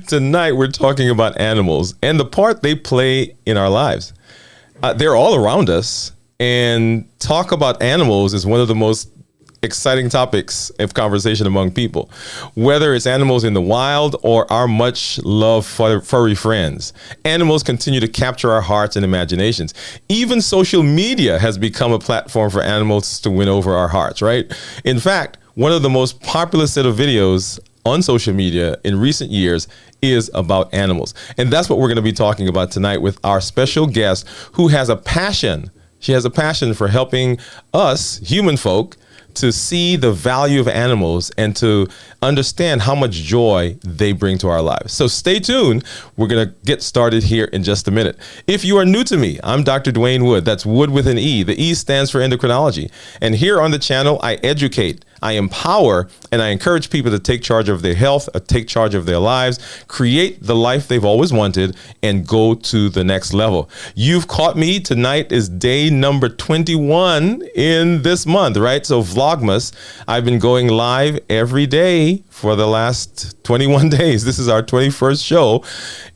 Tonight, we're talking about animals and the part they play in our lives. They're all around us, and talk about animals is one of the most exciting topics of conversation among people, whether it's animals in the wild or our much loved furry friends. Animals continue to capture our hearts and imaginations. Even social media has become a platform for animals to win over our hearts, right? In fact, one of the most popular set of videos on social media in recent years is about animals. And that's what we're going to be talking about tonight with our special guest who has a passion. She has a passion for helping us, human folk, to see the value of animals and to understand how much joy they bring to our lives. So stay tuned. We're going to get started here in just a minute. If you are new to me, I'm Dr. Dwayne Wood. That's Wood with an E. The E stands for endocrinology. And here on the channel, I educate, I empower, and I encourage people to take charge of their health, take charge of their lives, create the life they've always wanted, and go to the next level. You've caught me. Tonight is day number 21 in this month, right? So Vlogmas, I've been going live every day for the last 21 days. This is our 21st show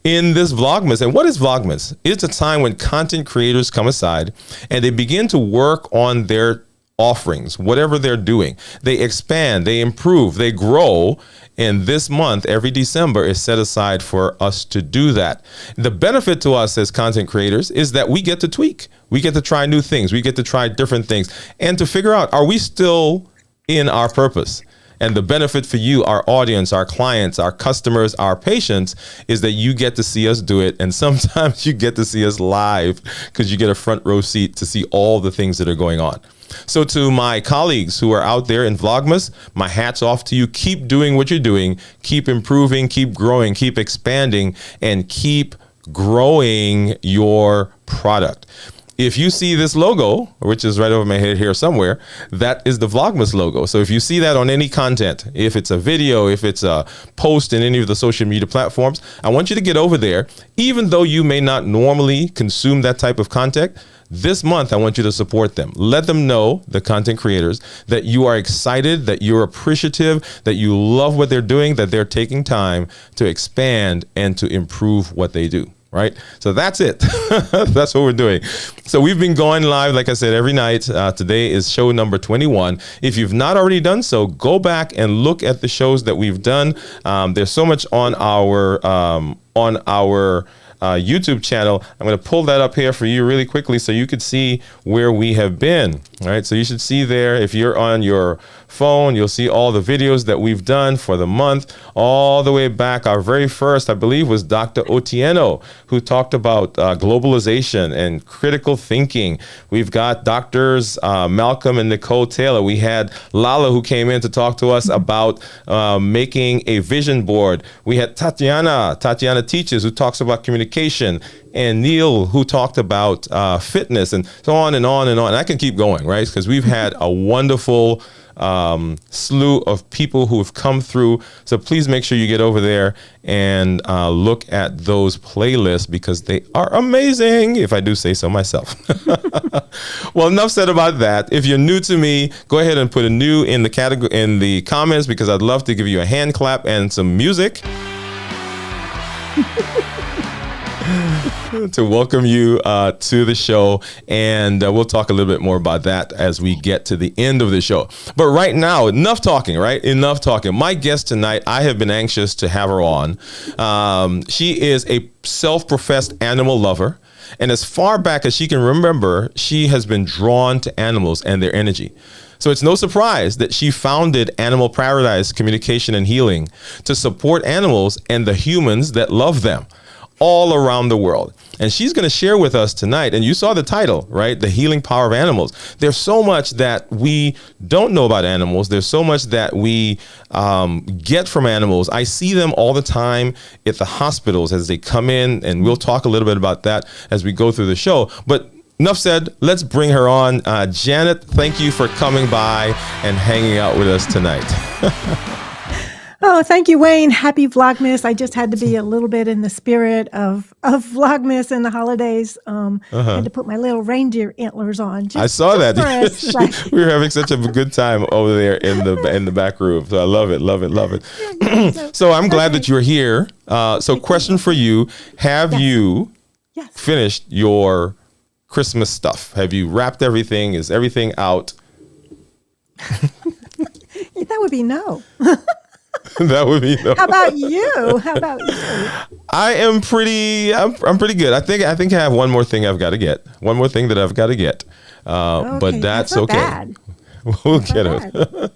in this Vlogmas. And what is Vlogmas? It's a time when content creators come aside and they begin to work on their offerings, whatever they're doing. They expand, they improve, they grow. And this month, every December, is set aside for us to do that. The benefit to us as content creators is that we get to tweak. We get to try new things. We get to try different things and to figure out, are we still in our purpose? And the benefit for you, our audience, our clients, our customers, our patients, is that you get to see us do it. And sometimes you get to see us live because you get a front row seat to see all the things that are going on. So to my colleagues who are out there in Vlogmas, my hat's off to you. Keep doing what you're doing. Keep improving, keep growing, keep expanding, and keep growing your product. If you see this logo, which is right over my head here somewhere, that is the Vlogmas logo. So if you see that on any content, if it's a video, if it's a post in any of the social media platforms, I want you to get over there. Even though you may not normally consume that type of content, this month, I want you to support them. Let them know, the content creators, that you are excited, that you're appreciative, that you love what they're doing, that they're taking time to expand and to improve what they do. Right? So that's it. That's what we're doing. So we've been going live, like I said, every night. Today is show number 21. If you've not already done so, go back and look at the shows that we've done. There's so much on our YouTube channel. I'm going to pull that up here for you really quickly so you could see where we have been. All right. So you should see there, if you're on your phone, you'll see all the videos that we've done for the month, all the way back. Our very first, I believe, was Dr. Otieno, who talked about globalization and critical thinking. We've got doctors Malcolm and Nicole Taylor. We had Lala, who came in to talk to us about making a vision board. We had Tatiana Teaches, who talks about communication, and Neil, who talked about fitness, and so on and on and on. And I can keep going, right? Because we've had a wonderful slew of people who have come through. So please make sure you get over there and look at those playlists because they are amazing, if I do say so myself. Well, enough said about that. If you're new to me, go ahead and put a new in the category in the comments because I'd love to give you a hand clap and some music. To welcome you to the show, and we'll talk a little bit more about that as we get to the end of the show. But right now, enough talking, right? Enough talking. My guest tonight, I have been anxious to have her on. She is a self-professed animal lover, and as far back as she can remember, she has been drawn to animals and their energy. So it's no surprise that she founded Animal Paradise Communication and Healing to support animals and the humans that love them all around the world. And she's going to share with us tonight, and you saw the title, right? The healing power of animals. There's so much that we don't know about animals. There's so much that we get from animals. I see them all the time at the hospitals as they come in, and we'll talk a little bit about that as we go through the show. But enough said, let's bring her on. Janet, thank you for coming by and hanging out with us tonight. Oh, thank you, Wayne. Happy Vlogmas. I just had to be a little bit in the spirit of Vlogmas and the holidays. Had to put my little reindeer antlers on I just saw that. for a second. We were having such a good time over there in the back room. So I love it, love it, love it. So I'm glad that you're here. So question for you: have you finished your Christmas stuff? Have you wrapped everything? Is everything out? That would be no. That would be no. How about you? How about you? I am pretty. I'm pretty good. I think I have one more thing I've got to get. One more thing that I've got to get. But that's not okay. Bad. We'll get it.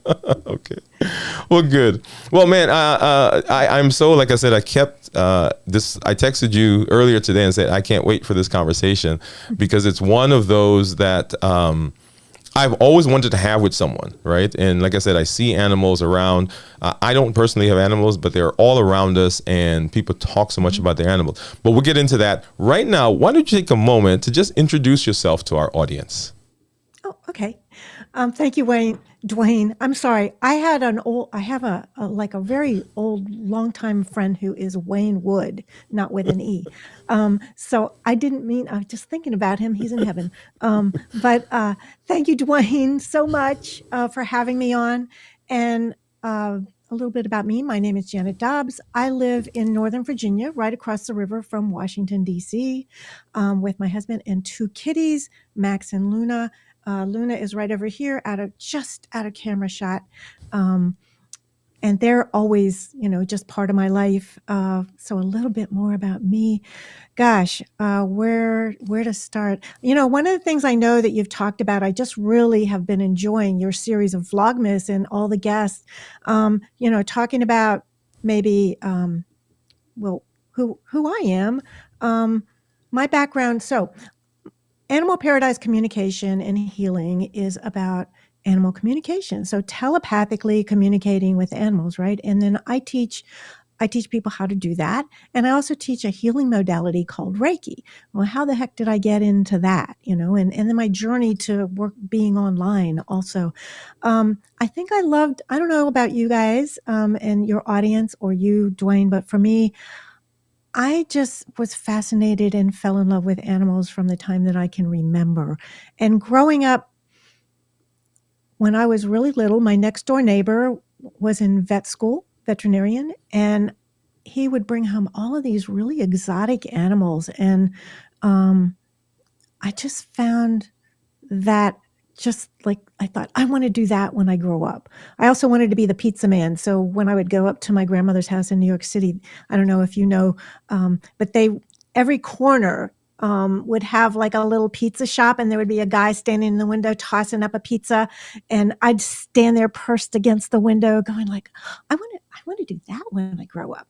Okay. Well, good. Well, man, I'm so, like I said, I kept this. I texted you earlier today and said I can't wait for this conversation because it's one of those that I've always wanted to have with someone, right? And like I said, I see animals around. I don't personally have animals, but they're all around us, and people talk so much about their animals. But we'll get into that right now. Why don't you take a moment to just introduce yourself to our audience? Oh, okay. Thank you, Dwayne. I'm sorry. I have a very old, longtime friend who is Wayne Wood, not with an E. So I didn't mean, I was just thinking about him. He's in heaven. But thank you, Dwayne, so much for having me on. And a little bit about me. My name is Janet Dobbs. I live in Northern Virginia, right across the river from Washington, D.C., with my husband and two kitties, Max and Luna. Luna is right over here, just out of camera shot. And they're always, just part of my life. So a little bit more about me. Gosh, where to start? One of the things I know that you've talked about, I just really have been enjoying your series of Vlogmas and all the guests, talking about maybe, who I am, my background. So Animal Paradise Communication and Healing is about animal communication. So telepathically communicating with animals, right? And then I teach people how to do that. And I also teach a healing modality called Reiki. Well, how the heck did I get into that? And then my journey to being online also. I think I don't know about you guys and your audience or you, Dwayne, but for me, I just was fascinated and fell in love with animals from the time that I can remember. And growing up, when I was really little, my next door neighbor was in vet school, veterinarian, and he would bring home all of these really exotic animals. And I just found that just like I thought, I want to do that when I grow up. I also wanted to be the pizza man. So when I would go up to my grandmother's house in New York City, I don't know if you know, but every corner would have like a little pizza shop, and there would be a guy standing in the window tossing up a pizza, and I'd stand there pursed against the window going like, I want to do that when I grow up.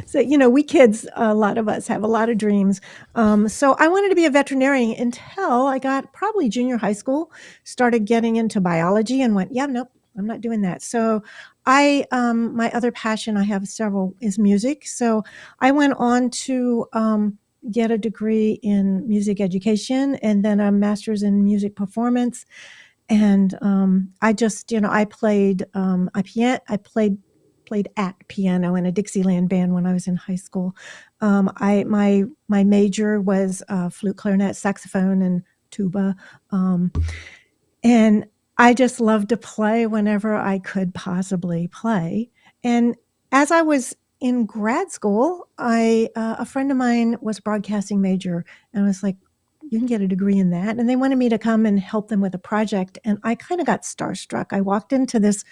So, we kids, a lot of us have a lot of dreams. So I wanted to be a veterinarian until I got probably junior high school, started getting into biology and went, nope, I'm not doing that. So my other passion, I have several, is music. So I went on to get a degree in music education and then a master's in music performance. And I just, I played at piano in a Dixieland band when I was in high school. My major was flute, clarinet, saxophone, and tuba. And I just loved to play whenever I could possibly play. And as I was in grad school, a friend of mine was a broadcasting major, and I was like, you can get a degree in that. And they wanted me to come and help them with a project. And I kind of got starstruck. I walked into this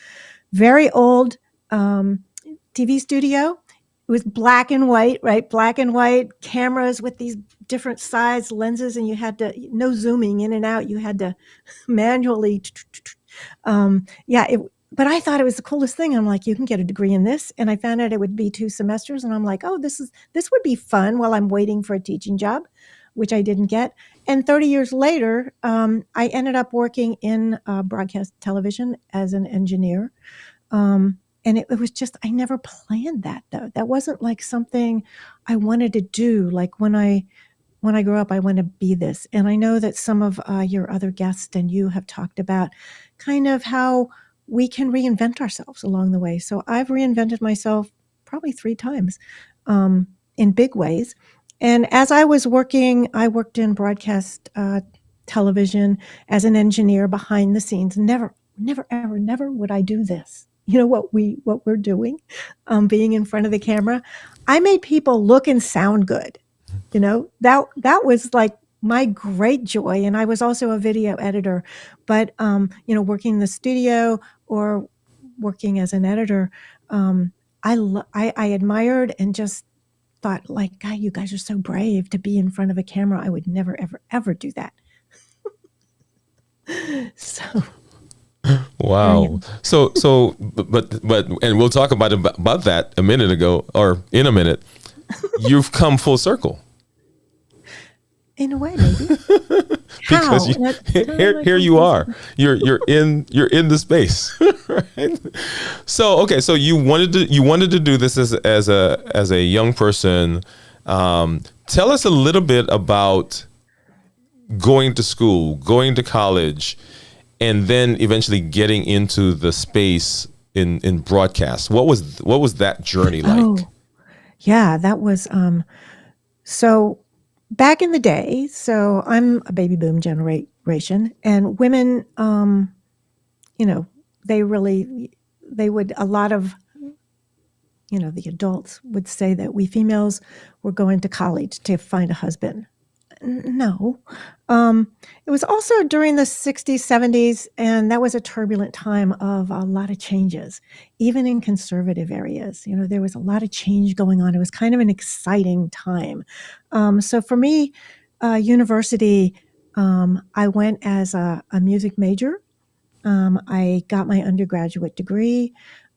very old TV studio. It was black and white, right? Black and white cameras with these different size lenses, and you had to, no zooming in and out. You had to manually, but I thought it was the coolest thing. I'm like, you can get a degree in this. And I found out it would be 2 semesters. And I'm like, oh, this would be fun while I'm waiting for a teaching job, which I didn't get. And 30 years later, I ended up working in broadcast television as an engineer. And it was just, I never planned that though. That wasn't like something I wanted to do. Like when I grow up, I want to be this. And I know that some of your other guests and you have talked about kind of how we can reinvent ourselves along the way. So I've reinvented myself probably 3 times in big ways. And as I was working, I worked in broadcast television as an engineer behind the scenes. Never, ever, never would I do this. You know what we're doing, being in front of the camera. I made people look and sound good. You know, that was like my great joy. And I was also a video editor, but working in the studio or working as an editor, I admired and just thought, like, God, you guys are so brave to be in front of a camera. I would never, ever, ever do that. So Wow. But and we'll talk about that a minute ago, or in a minute. You've come full circle. In a way, maybe. Because here you are. You're in the space. Right? So okay, so you wanted to do this as a young person. Tell us a little bit about going to school, going to college, and then eventually getting into the space in broadcast. What was that journey like? Oh, yeah, that was so back in the day. So I'm a baby boom generation, and women, they would, a lot of, the adults would say that we females were going to college to find a husband. No. It was also during the 60s, 70s, and that was a turbulent time of a lot of changes, even in conservative areas. There was a lot of change going on. It was kind of an exciting time. So for me, university, I went as a music major. I got my undergraduate degree.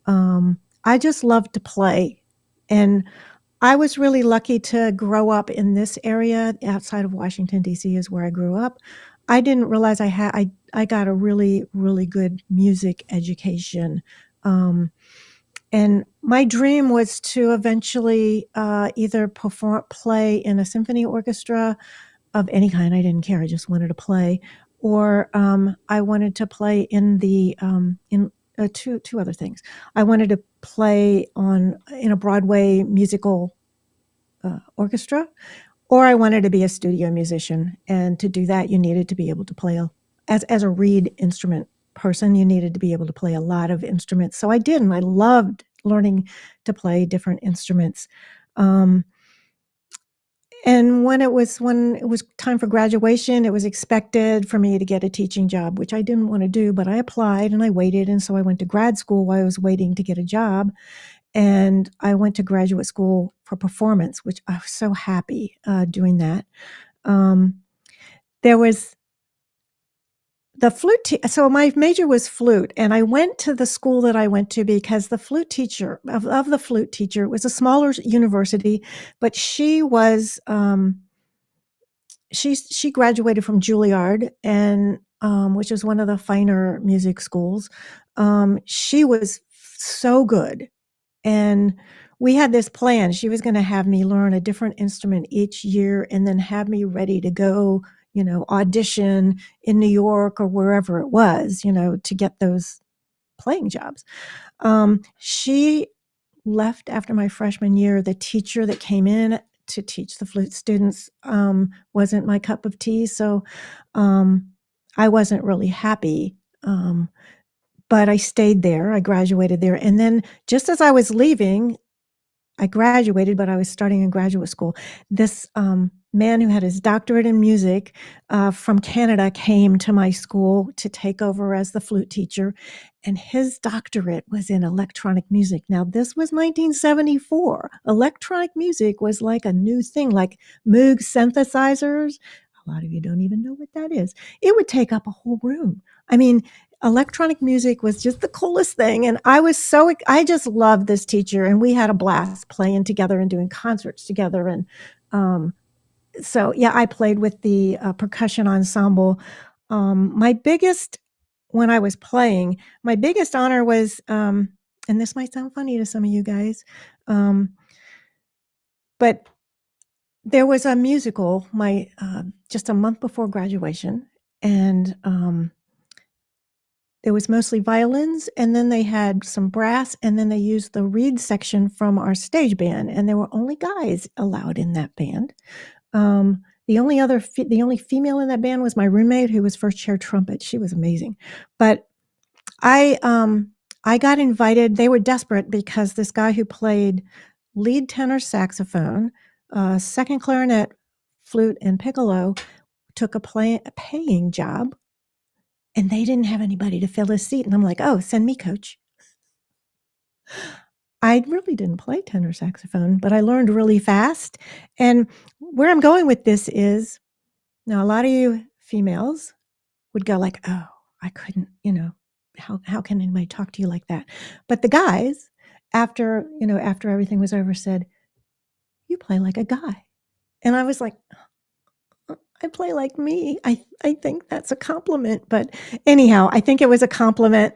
I just loved to play. And I was really lucky to grow up in this area outside of Washington, D.C. is where I grew up. I didn't realize I got a really, really good music education. And my dream was to eventually either play in a symphony orchestra of any kind. I didn't care. I just wanted to play. Or I wanted to play in two other things. I wanted to play in a Broadway musical orchestra, or I wanted to be a studio musician. And to do that, you needed to be able to play as a reed instrument person, you needed to be able to play a lot of instruments. So I did, and I loved learning to play different instruments. And when it was time for graduation, it was expected for me to get a teaching job, which I didn't want to do, but I applied and I waited. And so I went to grad school while I was waiting to get a job. And I went to graduate school for performance, which I was so happy doing that. There was the flute. So my major was flute, and I went to the school that I went to because the flute teacher of the flute teacher, it was a smaller university, but she was she graduated from Juilliard, and which is one of the finer music schools. She was so good. And we had this plan. She was going to have me learn a different instrument each year and then have me ready to go, audition in New York or wherever it was, to get those playing jobs. She left after my freshman year. The teacher that came in to teach the flute students wasn't my cup of tea. So I wasn't really happy. But I stayed there. I graduated there. And then just as I was leaving, I graduated, but I was starting in graduate school. This man who had his doctorate in music from Canada came to my school to take over as the flute teacher. And his doctorate was in electronic music. Now, this was 1974. Electronic music was like a new thing, like Moog synthesizers. A lot of you don't even know what that is. It would take up a whole room. I mean, electronic music was just the coolest thing. And I just loved this teacher, and we had a blast playing together and doing concerts together. And so, yeah, I played with the percussion ensemble. When I was playing, my biggest honor was, and this might sound funny to some of you guys, but there was a musical just a month before graduation, and It was mostly violins, and then they had some brass, and then they used the reed section from our stage band, and there were only guys allowed in that band. The only female in that band was my roommate, who was first chair trumpet. She was amazing. But I got invited. They were desperate because this guy who played lead tenor saxophone, second clarinet, flute, and piccolo took a paying job, and they didn't have anybody to fill his seat. And I'm like, oh, send me, coach. I really didn't play tenor saxophone, but I learned really fast. And where I'm going with this is, now a lot of you females would go like, oh, I couldn't, how can anybody talk to you like that? But the guys, after everything was over, said, you play like a guy. And I was like, I play like me. I think that's a compliment. But anyhow, I think it was a compliment.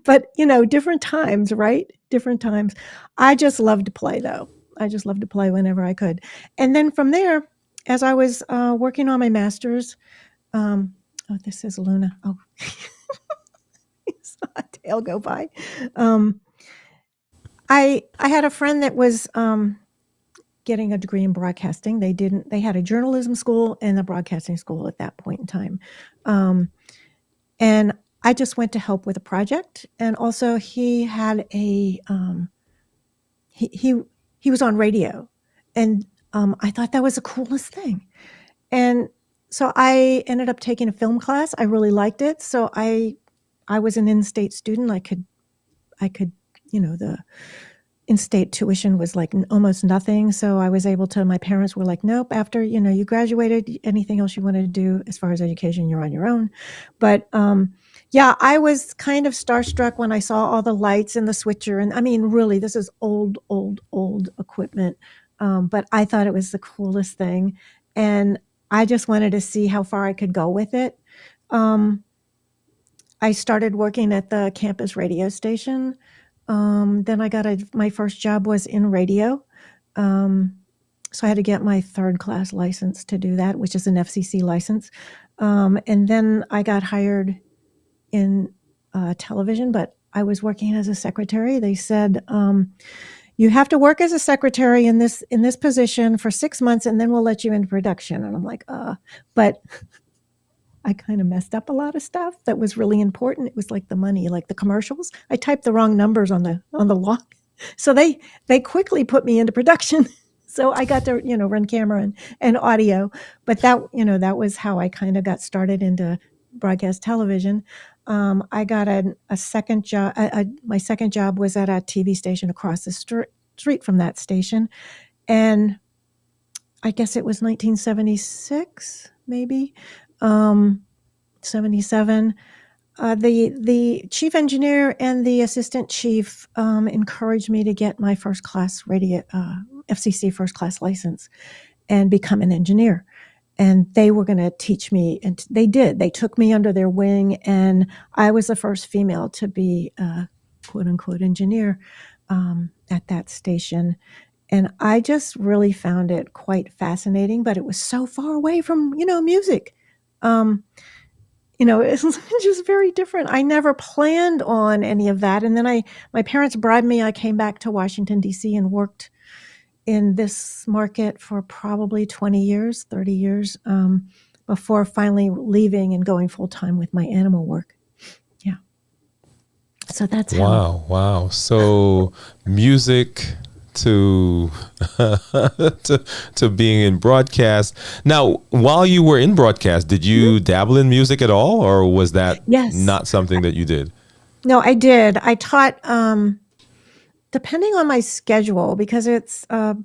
But, different times, right? Different times. I just loved to play, though. I just loved to play whenever I could. And then from there, as I was working on my master's, this is Luna. Oh, I saw a tail go by. I had a friend that was getting a degree in broadcasting. They had a journalism school and a broadcasting school at that point in time. And I just went to help with a project. And also he had he was on radio. And I thought that was the coolest thing. And so I ended up taking a film class. I really liked it. So I was an in-state student. I could, the in-state tuition was like almost nothing. So I was able to, my parents were like, nope, after, you graduated, anything else you wanted to do as far as education, you're on your own. But yeah, I was kind of starstruck when I saw all the lights and the switcher. And I mean, really, this is old equipment. But I thought it was the coolest thing. And I just wanted to see how far I could go with it. I started working at the campus radio station. Then I got my first job was in radio. So I had to get my third class license to do that, which is an FCC license. And then I got hired in television, but I was working as a secretary. They said, you have to work as a secretary in this position for 6 months, and then we'll let you into production. And I'm like, but I kind of messed up a lot of stuff that was really important. It was like the money, like the commercials. I typed the wrong numbers on the log. So they quickly put me into production. So I got to, run camera and audio. But that was how I kind of got started into broadcast television. I got a second job. My second job was at a TV station across the street from that station. And I guess it was 1976, maybe. 77. The chief engineer and the assistant chief encouraged me to get my first class radio, FCC first class license and become an engineer. And they were going to teach me, and they did. They took me under their wing, and I was the first female to be a quote unquote engineer at that station. And I just really found it quite fascinating, but it was so far away from, music. It's just very different. I never planned on any of that. And then my parents bribed me. I came back to Washington, D.C. and worked in this market for probably 20 years, 30 years, before finally leaving and going full time with my animal work. Yeah. So that's Wow. So music to to being in broadcast. Now, while you were in broadcast, did you dabble in music at all, or was that not something that you did? No, I did. I taught, depending on my schedule, because it's the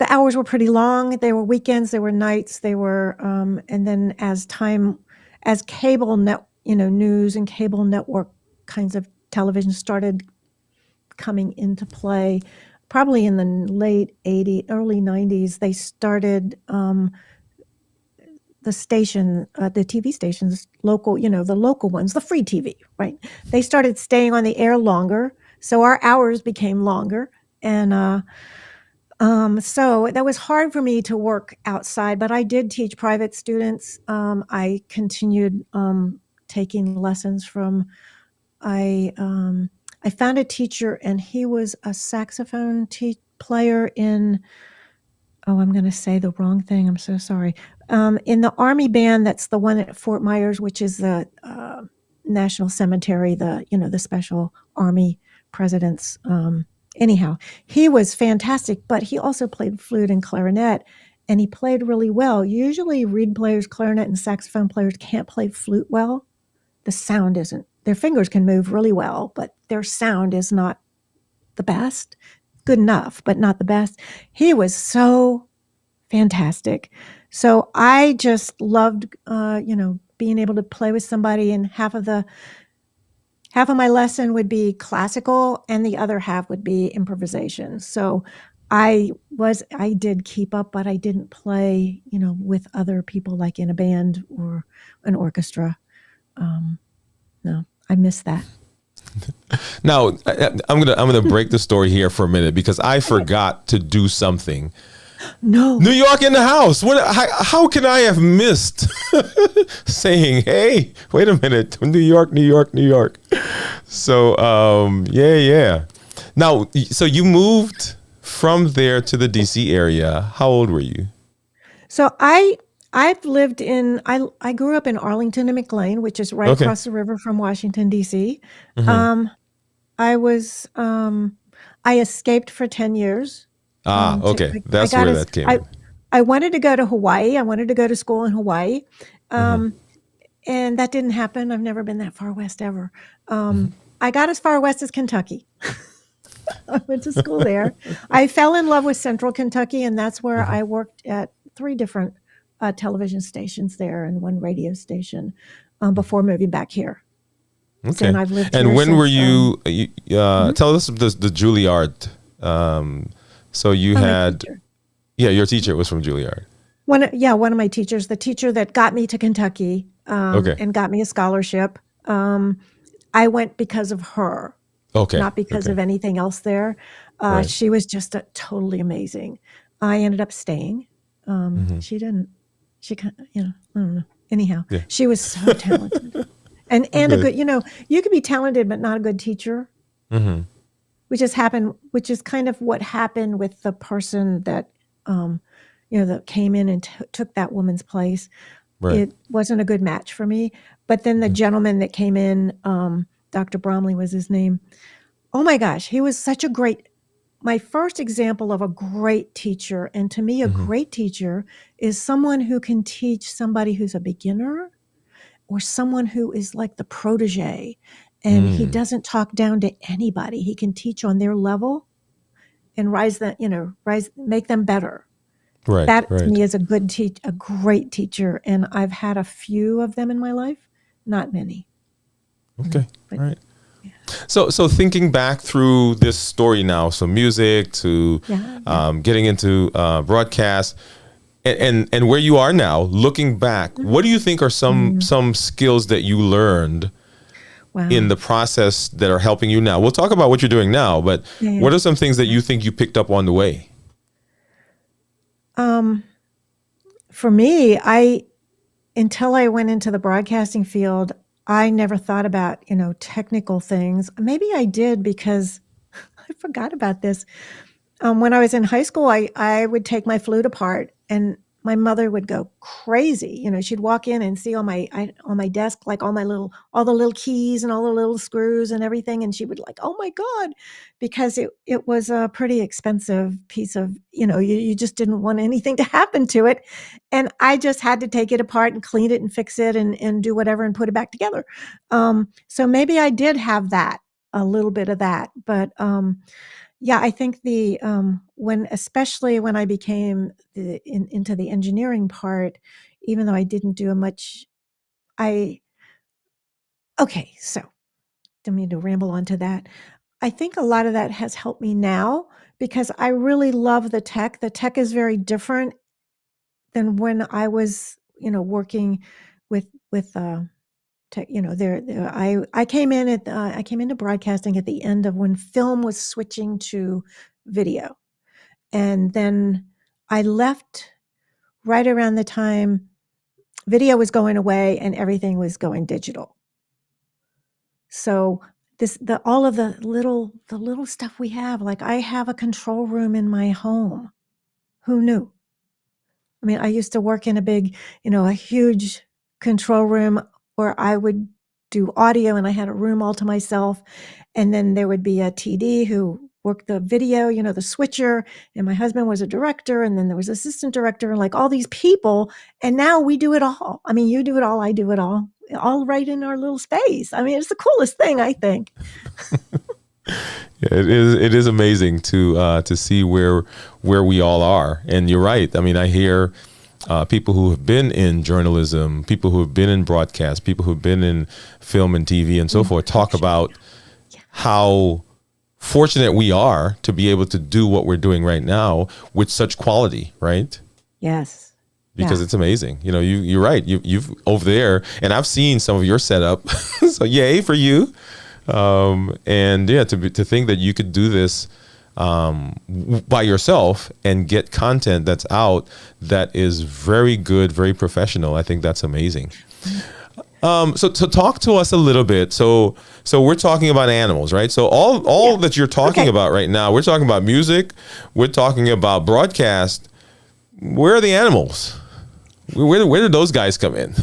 hours were pretty long. They were weekends, they were nights, they were, and then as cable news and cable network kinds of television started coming into play, probably in the late 80s, early 90s, they started the station, the TV stations, local, the local ones, the free TV, right? They started staying on the air longer, so our hours became longer, and So that was hard for me to work outside, but I did teach private students. I continued taking lessons from I I found a teacher, and he was a saxophone player in. Oh, I'm going to say the wrong thing. I'm so sorry. In the Army band, that's the one at Fort Myers, which is the National Cemetery, the Special Army Presidents. Anyhow, he was fantastic, but he also played flute and clarinet, and he played really well. Usually, reed players, clarinet, and saxophone players can't play flute well. The sound isn't. Their fingers can move really well, but their sound is not the best. Good enough, but not the best. He was so fantastic. So I just loved, being able to play with somebody, and half of my lesson would be classical, and the other half would be improvisation. So I did keep up, but I didn't play, with other people like in a band or an orchestra. No, I miss that. Now, I'm gonna break the story here for a minute because I forgot to do something. No. New York in the house. How can I have missed saying, "Hey, wait a minute, New York, New York, New York"? So, yeah. Now, so you moved from there to the DC area. How old were you? So I've lived in I grew up in Arlington and McLean, which is right Okay. across the river from Washington D.C. Hmm. Um, I was I escaped for 10 years. Okay. I That's got where us that came. I wanted to go to Hawaii. I wanted to go to school in Hawaii. Hmm. Um, and that didn't happen. I've never been that far west ever. Hmm. I got as far west as Kentucky. I went to school there. I fell in love with Central Kentucky, and that's where Hmm. I worked at 3 different television stations there and 1 radio station before moving back here. So, and Okay. I've lived And here when were since. you? Mhm. Tell us the Juilliard. So you My had, teacher. yeah, your teacher was from Juilliard. One of my teachers, the teacher that got me to Kentucky Okay. and got me a scholarship. I went because of her, Okay. not because Okay. of anything else there. Right. She was just totally amazing. I ended up staying. Hmm. She didn't. She kind of, I don't know. Anyhow, Yeah. she was so talented, and a Good. good. You can be talented but not a good teacher, Hmm. which is kind of what happened with the person that that came in and took that woman's place. Right. It wasn't a good match for me. But then the Hmm. gentleman that came in, Dr. Bromley was his name. Oh my gosh, he was such a my first example of a great teacher. And to me, a Hmm. great teacher is someone who can teach somebody who's a beginner or someone who is like the protege. And he Mm. doesn't talk down to anybody. He can teach on their level and make them better. Right. That to Right. me is a great teacher. And I've had a few of them in my life, not many. Okay. But All right. yeah, So thinking back through this story now, so music to yeah. getting into broadcast, and where you are now, looking back, what do you think are Mm, some skills that you learned in wow. the process that are helping you now? We'll talk about what you're doing now, but Yeah, yeah. what are some things that you think you picked up on the way? Um, for me, until I went into the broadcasting field, I never thought about, technical things. Maybe I did because I forgot about this. When I was in high school, I would take my flute apart, and my mother would go crazy. She'd walk in and see on my desk, like all the little keys and all the little screws and everything, and she would like, oh my god, because it was a pretty expensive piece of, you just didn't want anything to happen to it, and I just had to take it apart and clean it and fix it and do whatever and put it back together. So maybe I did have a little bit of that, but yeah, I think especially when I became into the engineering part, even though I didn't do much, I okay, so don't mean to ramble on to that. I think a lot of that has helped me now because I really love the tech. The tech is very different than when I was, working with tech. I came I came into broadcasting at the end of when film was switching to video. And then I left right around the time video was going away and everything was going digital. So all of the little stuff we have, like I have a control room in my home. Who knew? I mean, I used to work in a huge control room where I would do audio and I had a room all to myself. And then there would be a TD who worked the video, the switcher, and my husband was a director, and then there was assistant director, and like all these people. And now we do it all. I mean, you do it all, I do it all right in our little space. I mean, it's the coolest thing, I think. Yeah, it is amazing to see where we all are. And you're right. I mean, I hear people who have been in journalism, people who have been in broadcast, people who have been in film and TV and so forth talk about how fortunate we are to be able to do what we're doing right now with such quality, right? Yes. Because it's amazing. You're right. You've over there, and I've seen some of your setup. So yay for you. And yeah, to think that you could do this by yourself and get content that's out that is very good, very professional. I think that's amazing. So talk to us a little bit. So we're talking about animals, right? So all that you're talking about right now, we're talking about music, we're talking about broadcast. Where are the animals? Where did those guys come in?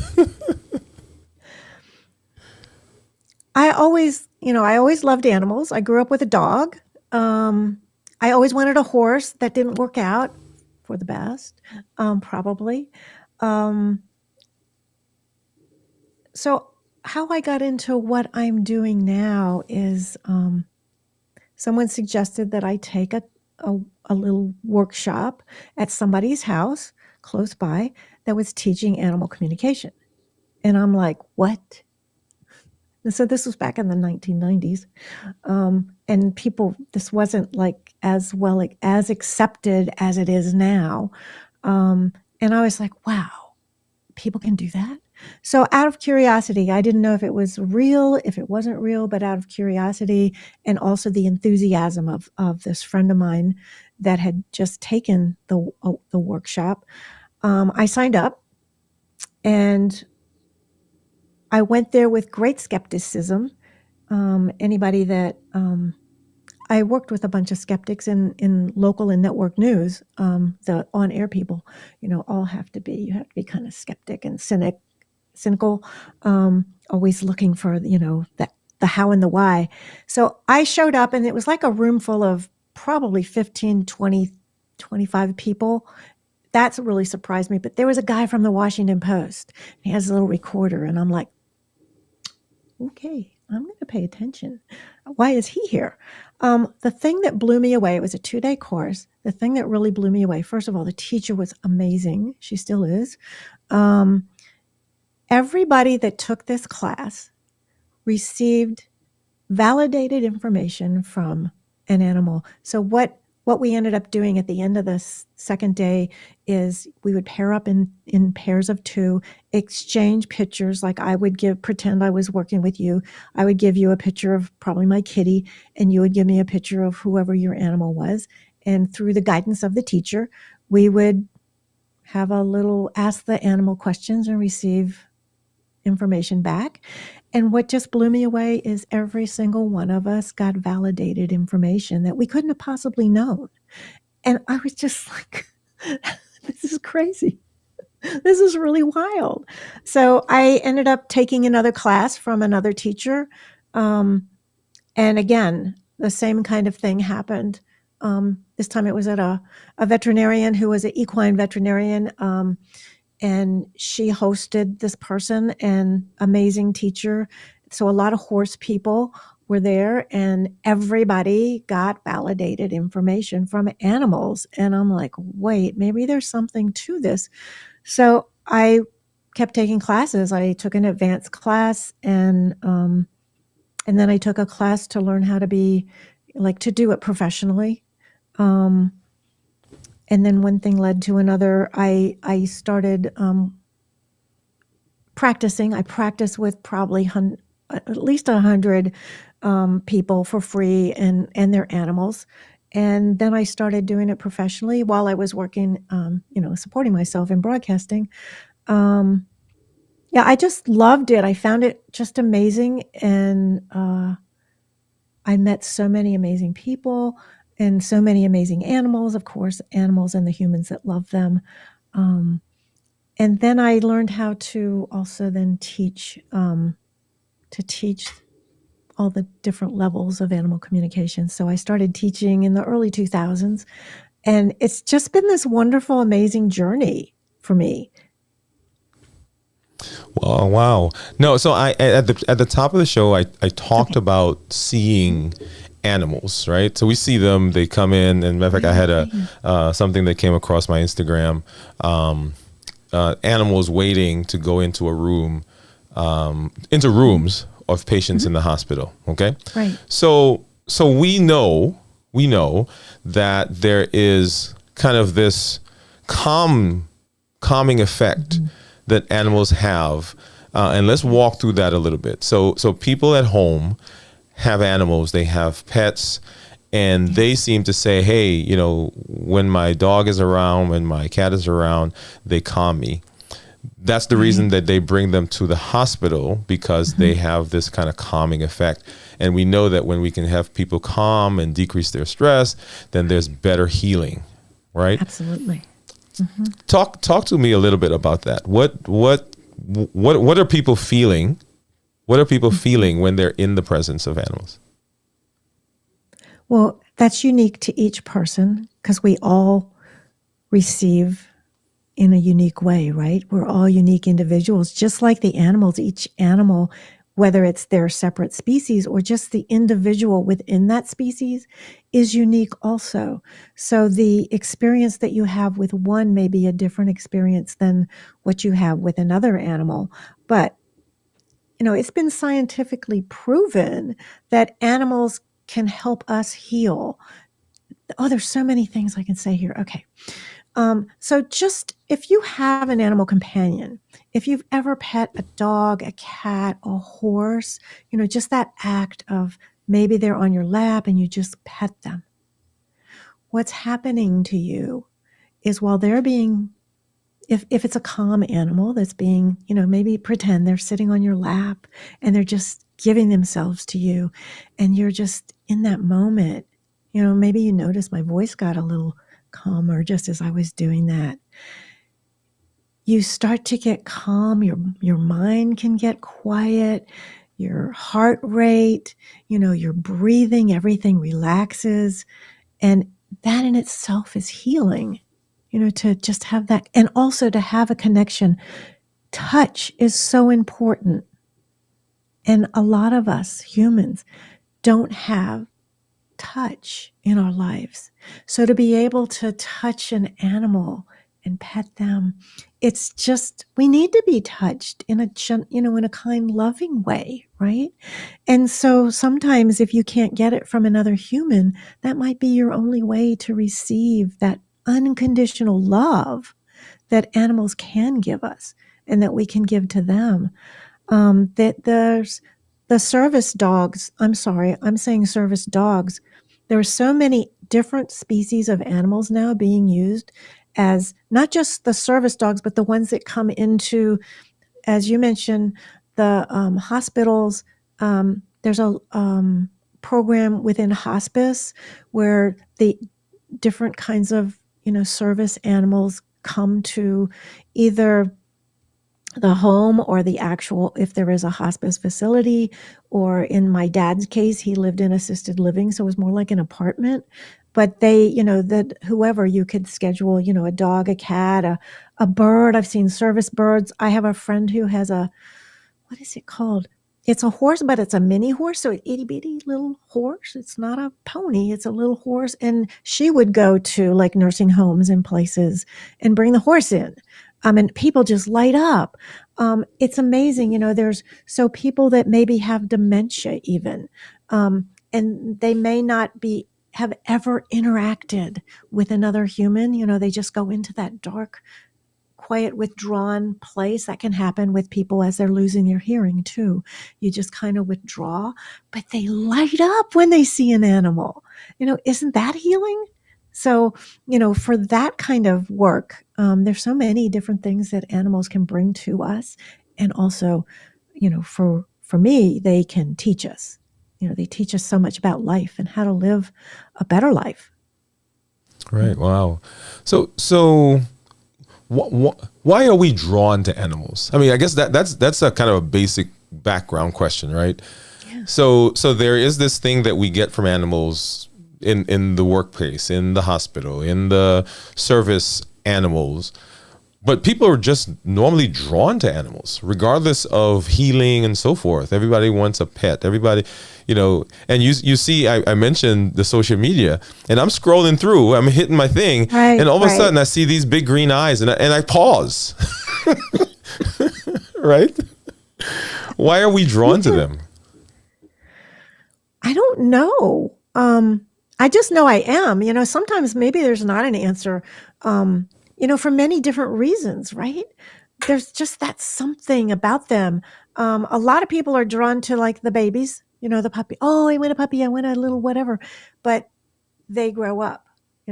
I always loved animals. I grew up with a dog. I always wanted a horse. That didn't work out for the best, probably. So how I got into what I'm doing now is someone suggested that I take a little workshop at somebody's house close by that was teaching animal communication. And I'm like, what? And so this was back in the 1990s. And this wasn't like as well as accepted as it is now. And I was like, wow, people can do that? So out of curiosity, I didn't know if it was real, if it wasn't real, but out of curiosity and also the enthusiasm of this friend of mine that had just taken the workshop, I signed up and I went there with great skepticism. Anybody that I worked with a bunch of skeptics in local and network news, the on-air people, you have to be kind of skeptic and cynical, always looking for, the how and the why. So I showed up and it was like a room full of probably 15, 20, 25 people. That's really surprised me. But there was a guy from the Washington Post. He has a little recorder and I'm like, okay, I'm going to pay attention. Why is he here? The thing that blew me away, it was a 2-day course. The thing that really blew me away, first of all, the teacher was amazing. She still is. Everybody that took this class received validated information from an animal. So what we ended up doing at the end of the second day is we would pair up in pairs of 2, exchange pictures. Like I would pretend I was working with you. I would give you a picture of probably my kitty, and you would give me a picture of whoever your animal was. And through the guidance of the teacher, we would have a little ask the animal questions and receive information back. And what just blew me away is every single one of us got validated information that we couldn't have possibly known. And I was just like, this is crazy. This is really wild. So I ended up taking another class from another teacher. And again, the same kind of thing happened. This time it was at a veterinarian who was an equine veterinarian. And she hosted this person, an amazing teacher. So a lot of horse people were there and everybody got validated information from animals. And I'm like, wait, maybe there's something to this. So I kept taking classes. I took an advanced class and then I took a class to learn how to to do it professionally. And then one thing led to another. I started practicing. I practiced with probably at least 100 people for free and their animals. And then I started doing it professionally while I was working, supporting myself in broadcasting. Yeah, I just loved it. I found it just amazing. And I met so many amazing people and so many amazing animals, of course, animals and the humans that love them. And then I learned how to also then teach all the different levels of animal communication. So I started teaching in the early 2000s, and it's just been this wonderful, amazing journey for me. Oh wow! No, so I at the top of the show, I talked Okay. about seeing animals, right? So we see them; they come in, and matter of fact, I had a something that came across my Instagram. Animals waiting to go into a room, into rooms of patients in the hospital. Okay, Right. so we know that there is kind of this calming effect that animals have, and let's walk through that a little bit. So people at home have animals, they have pets, and they seem to say, hey, when my dog is around, when my cat is around, they calm me. That's the reason that they bring them to the hospital, because they have this kind of calming effect. And we know that when we can have people calm and decrease their stress, then there's better healing, right? Absolutely. Talk to me a little bit about that. What are people feeling? What are people feeling when they're in the presence of animals? Well, that's unique to each person because we all receive in a unique way, right? We're all unique individuals, just like the animals. Each animal, whether it's their separate species or just the individual within that species, is unique also. So the experience that you have with one may be a different experience than what you have with another animal. But, it's been scientifically proven that animals can help us heal. Oh, there's so many things I can say here. Okay. So just if you have an animal companion, if you've ever pet a dog, a cat, a horse, just that act of maybe they're on your lap and you just pet them. What's happening to you is while they're being, if it's a calm animal that's being, maybe pretend they're sitting on your lap and they're just giving themselves to you and you're just in that moment, maybe you notice my voice got a little calmer just as I was doing that. You start to get calm, your mind can get quiet, your heart rate, your breathing, everything relaxes. And that in itself is healing, to just have that, and also to have a connection. Touch is so important. And a lot of us humans don't have touch in our lives. So to be able to touch an animal and pet them, it's just, we need to be touched in a kind, loving way, right? And so sometimes if you can't get it from another human, that might be your only way to receive that unconditional love that animals can give us and that we can give to them. That there's the service dogs. I'm sorry, I'm saying service dogs. There are so many different species of animals now being used as not just the service dogs, but the ones that come into, as you mentioned, the hospitals. There's a program within hospice where the different kinds of service animals come to either the home or the actual, if there is a hospice facility, or in my dad's case, he lived in assisted living, so it was more like an apartment. But they, that whoever you could schedule, a dog, a cat, a bird. I've seen service birds. I have a friend who has what is it called? It's a horse, but it's a mini horse, so an itty bitty little horse. It's not a pony, it's a little horse. And she would go to like nursing homes and places and bring the horse in. And people just light up. It's amazing. There's so people that maybe have dementia even, and they may not have ever interacted with another human. They just go into that dark, quiet, withdrawn place. That can happen with people as they're losing their hearing too. You just kind of withdraw, but they light up when they see an animal. Isn't that healing? So, for that kind of work, there's so many different things that animals can bring to us. And also, for me, they can teach us. They teach us so much about life and how to live a better life. Right. Wow. So why are we drawn to animals? I mean, I guess that's a kind of a basic background question, right? Yeah. So there is this thing that we get from animals in the workplace, in the hospital, in the service animals. But people are just normally drawn to animals, regardless of healing and so forth. Everybody wants a pet. Everybody, and you see, I mentioned the social media, and I'm scrolling through, I'm hitting my thing, Right, and all of a right. sudden I see these big green eyes, and I pause. Right? Why are we drawn to them? I don't know. I just know I am. Sometimes maybe there's not an answer, for many different reasons, right? There's just that something about them. A lot of people are drawn to like the babies, the puppy. Oh, I want a puppy. I want a little whatever. But they grow up,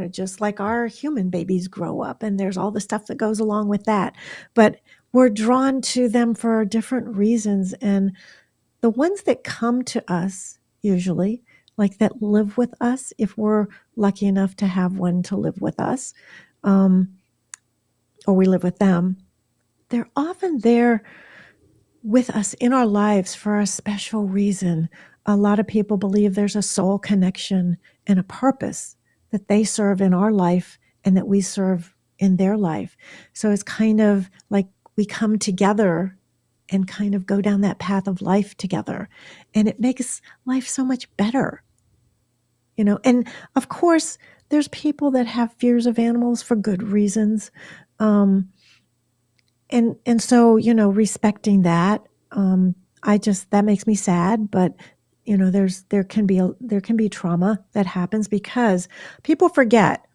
just like our human babies grow up. And there's all the stuff that goes along with that. But we're drawn to them for different reasons. And the ones that come to us usually, like that live with us, if we're lucky enough to have one to live with us, or we live with them, they're often there with us in our lives for a special reason. A lot of people believe there's a soul connection and a purpose that they serve in our life and that we serve in their life. So it's kind of like we come together and kind of go down that path of life together. And it makes life so much better. And of course, there's people that have fears of animals for good reasons. And so, respecting that, that makes me sad, but there can be trauma that happens because people forget,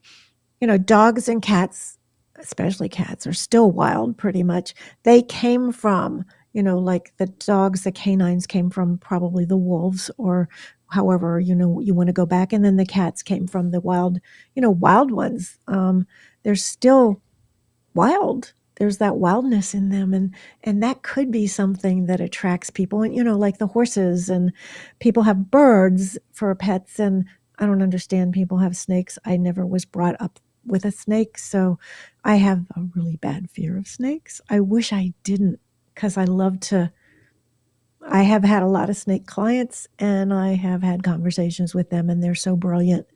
dogs and cats, especially cats, are still wild pretty much. They came from, like the dogs, the canines came from probably the wolves or however, you want to go back. And then the cats came from the wild ones. They're still wild. There's that wildness in them. And that could be something that attracts people. And, like the horses, and people have birds for pets. And I don't understand people have snakes. I never was brought up with a snake. So I have a really bad fear of snakes. I wish I didn't, because I have had a lot of snake clients and I have had conversations with them and they're so brilliant.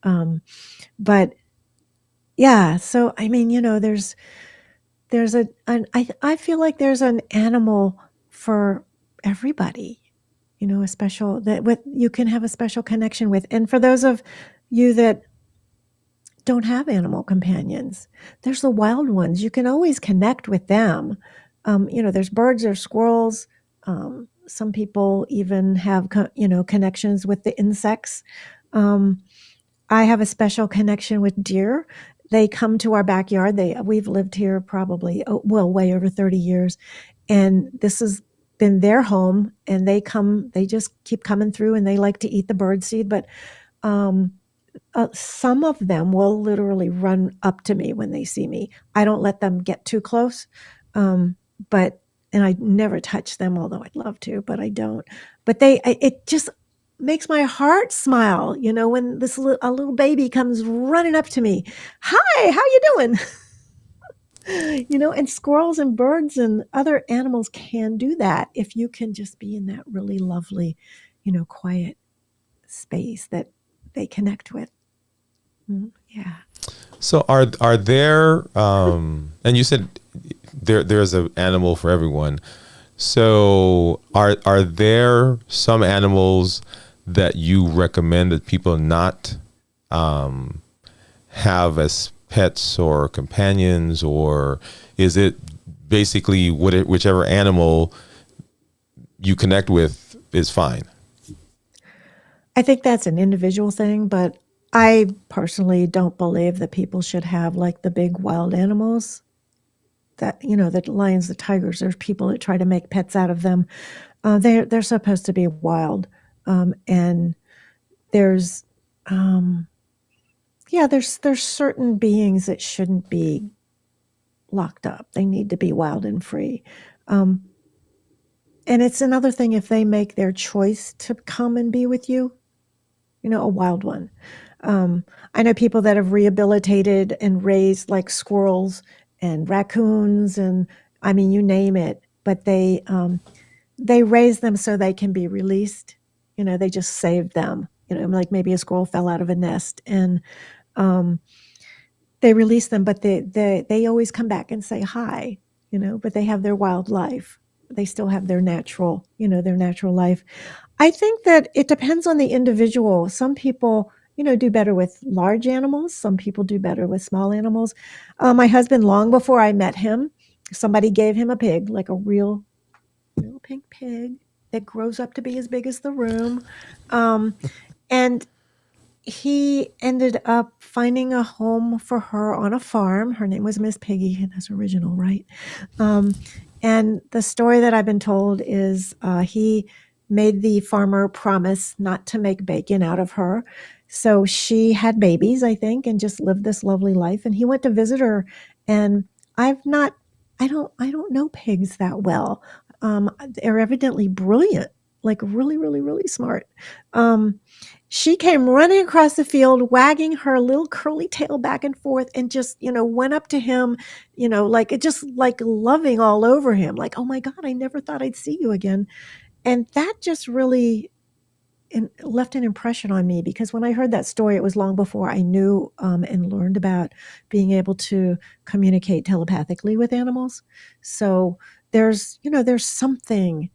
But yeah, so I mean, I feel like there's an animal for everybody, a special that you can have a special connection with. And for those of you that don't have animal companions, there's the wild ones. You can always connect with them. There's birds or squirrels. Some people even have, connections with the insects. I have a special connection with deer. They come to our backyard. We've lived here probably, way over 30 years. And this has been their home. And they just keep coming through and they like to eat the bird seed. But some of them will literally run up to me when they see me. I don't let them get too close. And I never touch them, although I'd love to, but I don't. But it just makes my heart smile, when a little baby comes running up to me. Hi, how you doing? And squirrels and birds and other animals can do that if you can just be in that really lovely, quiet space that they connect with. Yeah. So are there and you said there's an animal for everyone. So are there some animals that you recommend that people not have as pets or companions, or is it basically whichever animal you connect with is fine? I think that's an individual thing, but I personally don't believe that people should have like the big wild animals that, the lions, the tigers. There's people that try to make pets out of them. They're supposed to be wild. And there's Yeah, there's certain beings that shouldn't be locked up. They need to be wild and free. Um, and it's another thing if they make their choice to come and be with you, a wild one. I know people that have rehabilitated and raised like squirrels and raccoons and I mean, you name it, but they raise them so they can be released. They just saved them. Like maybe a squirrel fell out of a nest and um, they release them, but they always come back and say hi, but they have their wild life. They still have their natural life. I think that it depends on the individual. Some people, do better with large animals. Some people do better with small animals. My husband, long before I met him, somebody gave him a pig, like a real pink pig that grows up to be as big as the room. And he ended up finding a home for her on a farm. Her name was Miss Piggy, and that's original, right? And the story that I've been told is he made the farmer promise not to make bacon out of her. So she had babies, I think, and just lived this lovely life. And he went to visit her, and I don't know pigs that well. They're evidently brilliant, like really, really, really smart. She came running across the field, wagging her little curly tail back and forth, and just, went up to him, like it just like loving all over him, like, oh my God, I never thought I'd see you again. And that just really left an impression on me because when I heard that story, it was long before I knew and learned about being able to communicate telepathically with animals. So there's something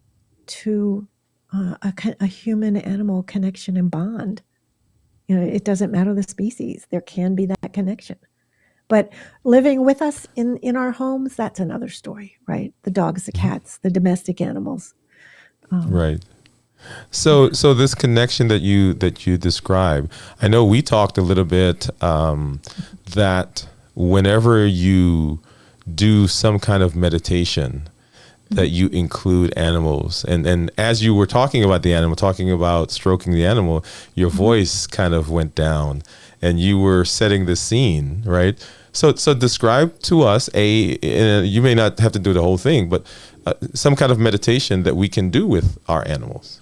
to a human animal connection and bond. It doesn't matter the species. There can be that connection. But living with us in our homes, that's another story, right? The dogs, the cats, the domestic animals. Right. So this connection that you describe, I know we talked a little bit that whenever you do some kind of meditation, that you include animals, and as you were talking about the animal, talking about stroking the animal, your voice kind of went down, and you were setting the scene, right? So describe to us you may not have to do the whole thing, but some kind of meditation that we can do with our animals.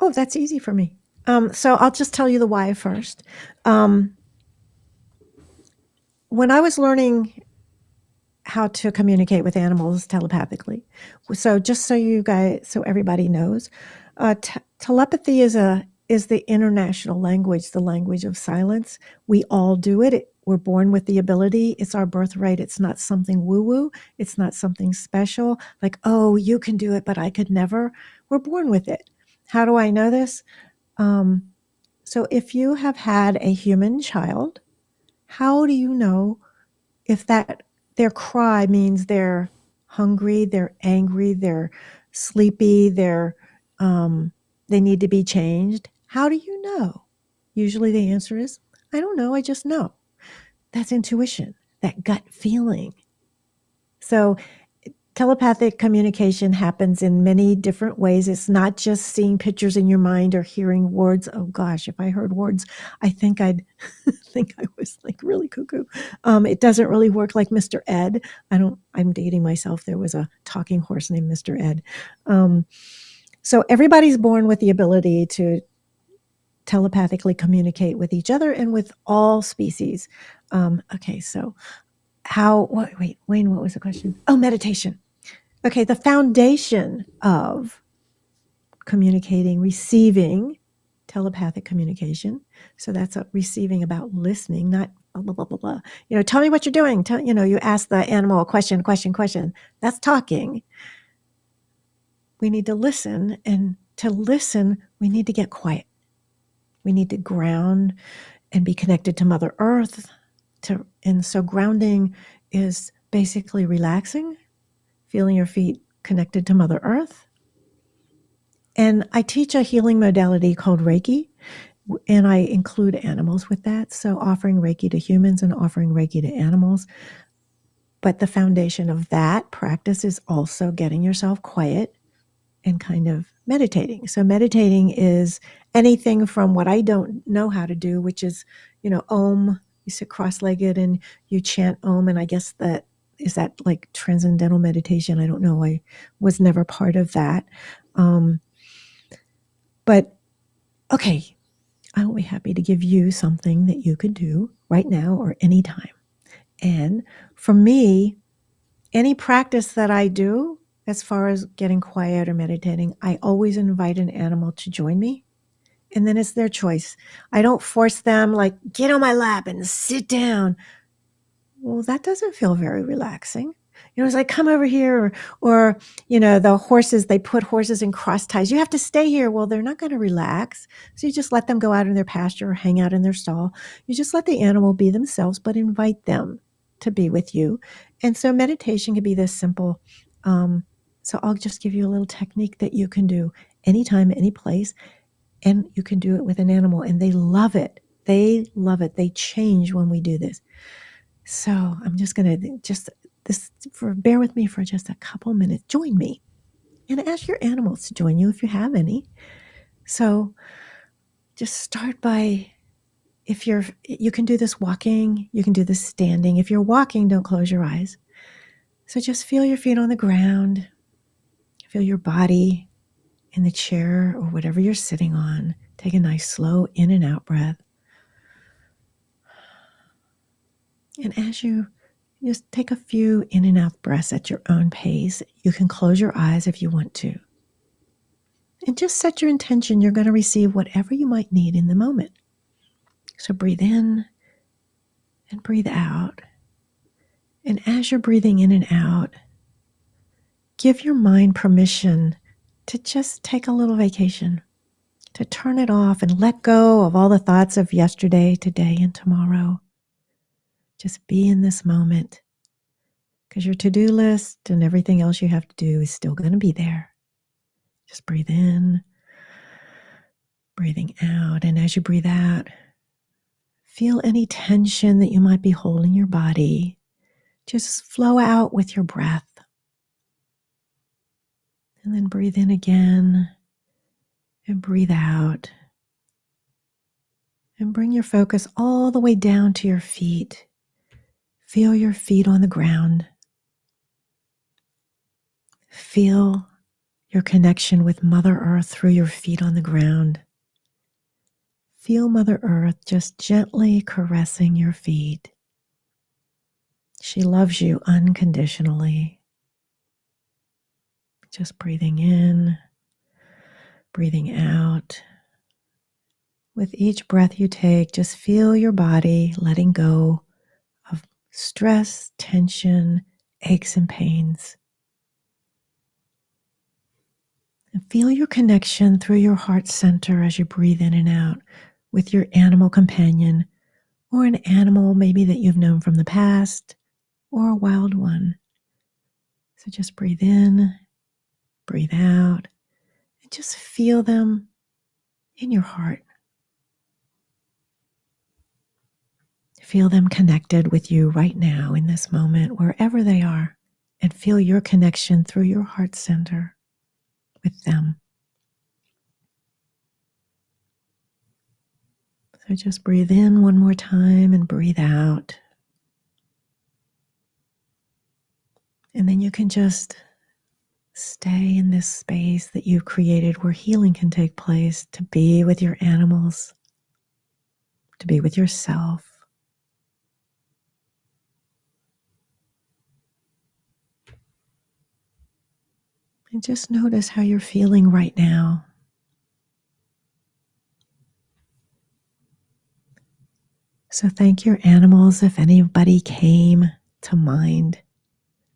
Oh, that's easy for me. So I'll just tell you the why first. When I was learning how to communicate with animals telepathically, so just so everybody knows, telepathy is the international language, the language of silence. We all do it. We're born with the ability. It's our birthright. It's not something woo-woo. It's not something special. Like, oh, you can do it, but I could never. We're born with it. How do I know this? So if you have had a human child, how do you know if their cry means they're hungry, they're angry, they're sleepy, they need to be changed? How do you know? Usually the answer is, I don't know, I just know. That's intuition, that gut feeling. So telepathic communication happens in many different ways. It's not just seeing pictures in your mind or hearing words. Oh gosh, if I heard words, I think I'd think I was like really cuckoo. It doesn't really work like Mr. Ed. I'm dating myself. There was a talking horse named Mr. Ed. So everybody's born with the ability to telepathically communicate with each other and with all species. Okay, so wait, Wayne, what was the question? Oh, meditation. Okay, the foundation of communicating, receiving telepathic communication. So that's receiving about listening, not blah, blah, blah, blah, blah. Tell me what you're doing. You ask the animal a question. That's talking. We need to listen. And to listen, we need to get quiet. We need to ground and be connected to Mother Earth. And so grounding is basically relaxing, feeling your feet connected to Mother Earth. And I teach a healing modality called Reiki, and I include animals with that. So offering Reiki to humans and offering Reiki to animals. But the foundation of that practice is also getting yourself quiet and kind of meditating. So meditating is anything from what I don't know how to do, which is, Om. You sit cross-legged and you chant Om, and I guess that is that like transcendental meditation. I don't know. I was never part of that. But okay, I will be happy to give you something that you could do right now or anytime. And for me, any practice that I do, as far as getting quiet or meditating, I always invite an animal to join me. And then it's their choice. I don't force them like, get on my lap and sit down. Well, that doesn't feel very relaxing. It's like, come over here, or the horses, they put horses in cross ties. You have to stay here. Well, they're not going to relax. So you just let them go out in their pasture or hang out in their stall. You just let the animal be themselves, but invite them to be with you. And so meditation can be this simple. So I'll just give you a little technique that you can do anytime, any place, and you can do it with an animal, and they love it. They love it. They change when we do this. So I'm just going to bear with me for just a couple minutes. Join me and ask your animals to join you if you have any. So just start by, you can do this walking, you can do this standing. If you're walking, don't close your eyes. So just feel your feet on the ground, feel your body in the chair or whatever you're sitting on. Take a nice slow in and out breath. And as you just take a few in and out breaths at your own pace, you can close your eyes if you want to. And just set your intention. You're going to receive whatever you might need in the moment. So breathe in and breathe out. And as you're breathing in and out, give your mind permission to just take a little vacation, to turn it off and let go of all the thoughts of yesterday, today, and tomorrow. Just be in this moment, because your to-do list and everything else you have to do is still going to be there. Just breathe in, breathing out. And as you breathe out, feel any tension that you might be holding your body. Just flow out with your breath. And then breathe in again and breathe out. And bring your focus all the way down to your feet. Feel your feet on the ground. Feel your connection with Mother Earth through your feet on the ground. Feel Mother Earth just gently caressing your feet. She loves you unconditionally. Just breathing in, breathing out. With each breath you take, just feel your body letting go of stress, tension, aches, and pains. And feel your connection through your heart center as you breathe in and out with your animal companion, or an animal maybe that you've known from the past, or a wild one. So just breathe in, breathe out, and just feel them in your heart. Feel them connected with you right now in this moment, wherever they are, and feel your connection through your heart center with them. So just breathe in one more time and breathe out. And then you can just stay in this space that you've created where healing can take place, to be with your animals, to be with yourself. And just notice how you're feeling right now. So thank your animals, if anybody came to mind,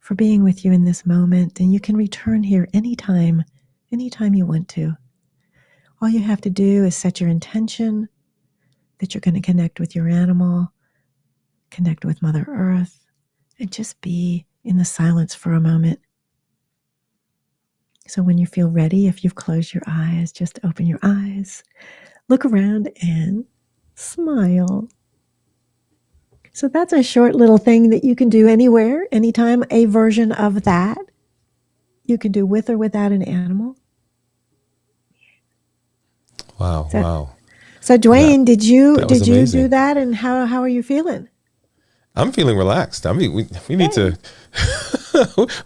for being with you in this moment. And you can return here anytime you want to. All you have to do is set your intention that you're going to connect with your animal, connect with Mother Earth, and just be in the silence for a moment. So when you feel ready, if you've closed your eyes, just open your eyes, look around, and smile. So that's a short little thing that you can do anywhere, anytime, a version of that you can do with or without an animal. Wow. So, Wow. so That Dwayne, did you that was did you do amazing. that, and how are you feeling? I'm feeling relaxed. I mean, we need Yay! to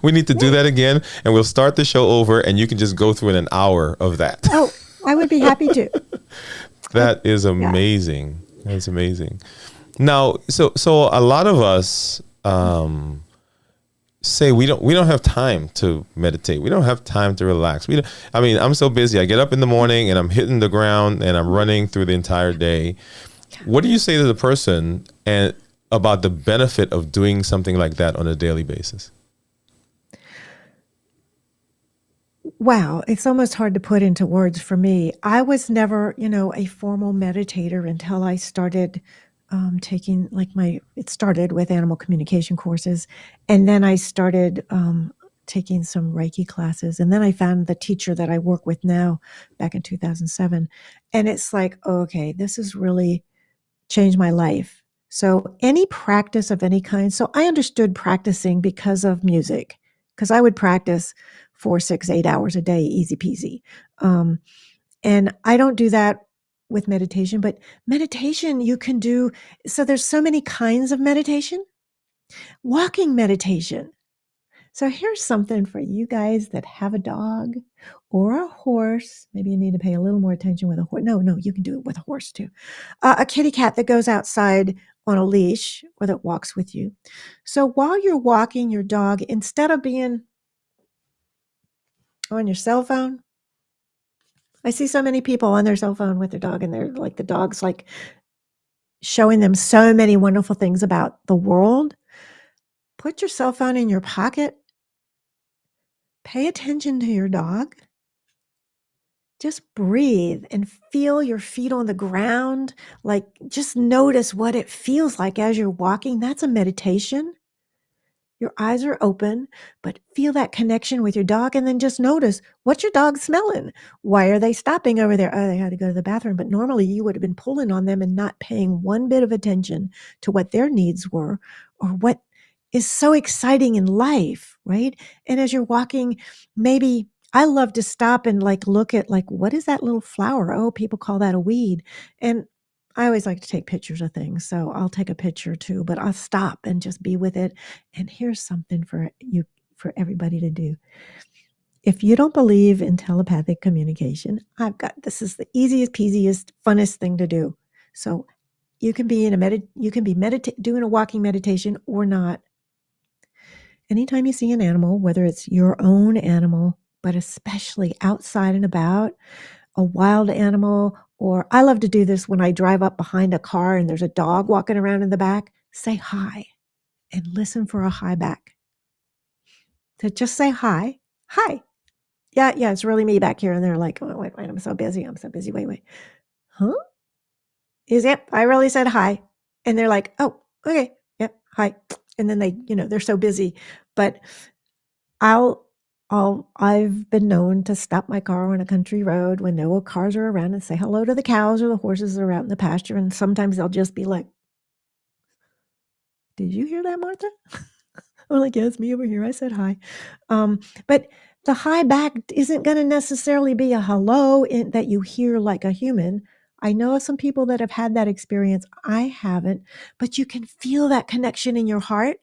we need to do Yay! that again, and we'll start the show over, and you can just go through in an hour of that. Oh, I would be happy to. I, That is yeah. amazing. That's amazing. Now, so a lot of us say we don't have time to meditate. We don't have time to relax. We don't, I mean, I'm so busy. I get up in the morning and I'm hitting the ground and I'm running through the entire day. What do you say to the person and about the benefit of doing something like that on a daily basis? Wow, it's almost hard to put into words for me. I was never, a formal meditator until I started taking it started with animal communication courses. And then I started taking some Reiki classes. And then I found the teacher that I work with now back in 2007. And it's like, okay, this has really changed my life. So any practice of any kind. So I understood practicing because of music, because I would practice 4, 6, 8 hours a day, easy peasy. Um, and I don't do that with meditation, but meditation you can do. So there's so many kinds of meditation. Walking meditation. So here's something for you guys that have a dog or a horse. Maybe you need to pay a little more attention with a horse. No, you can do it with a horse too. A kitty cat that goes outside on a leash or that walks with you. So while you're walking your dog, instead of being on your cell phone, I see so many people on their cell phone with their dog, and they're like, the dog's like showing them so many wonderful things about the world. Put your cell phone in your pocket. Pay attention to your dog. Just breathe and feel your feet on the ground. Like, just notice what it feels like as you're walking. That's a meditation. Your eyes are open, but feel that connection with your dog, and then just notice, what's your dog smelling? Why are they stopping over there? Oh, they had to go to the bathroom. But normally you would have been pulling on them and not paying one bit of attention to what their needs were or what is so exciting in life, right? And as you're walking, maybe I love to stop and look at what is that little flower? Oh, people call that a weed. And I always like to take pictures of things. So I'll take a picture too, but I'll stop and just be with it. And here's something for everybody to do. If you don't believe in telepathic communication, this is the easiest, peasiest, funnest thing to do. So you can be doing a walking meditation or not. Anytime you see an animal, whether it's your own animal, but especially outside and about, a wild animal, or I love to do this when I drive up behind a car and there's a dog walking around in the back, say hi and listen for a hi back. So just say hi. Hi. Yeah, it's really me back here. And they're like, oh, wait, I'm so busy. Wait. Huh? Yep, I really said hi. And they're like, oh, okay. Yep, hi. And then they're so busy. But I've been known to stop my car on a country road when no cars are around and say hello to the cows or the horses that are out in the pasture. And sometimes they'll just be like, did you hear that, Martha? I'm like, yeah, it's me over here. I said hi. But the hi back isn't going to necessarily be a hello that you hear like a human. I know some people that have had that experience. I haven't, but you can feel that connection in your heart.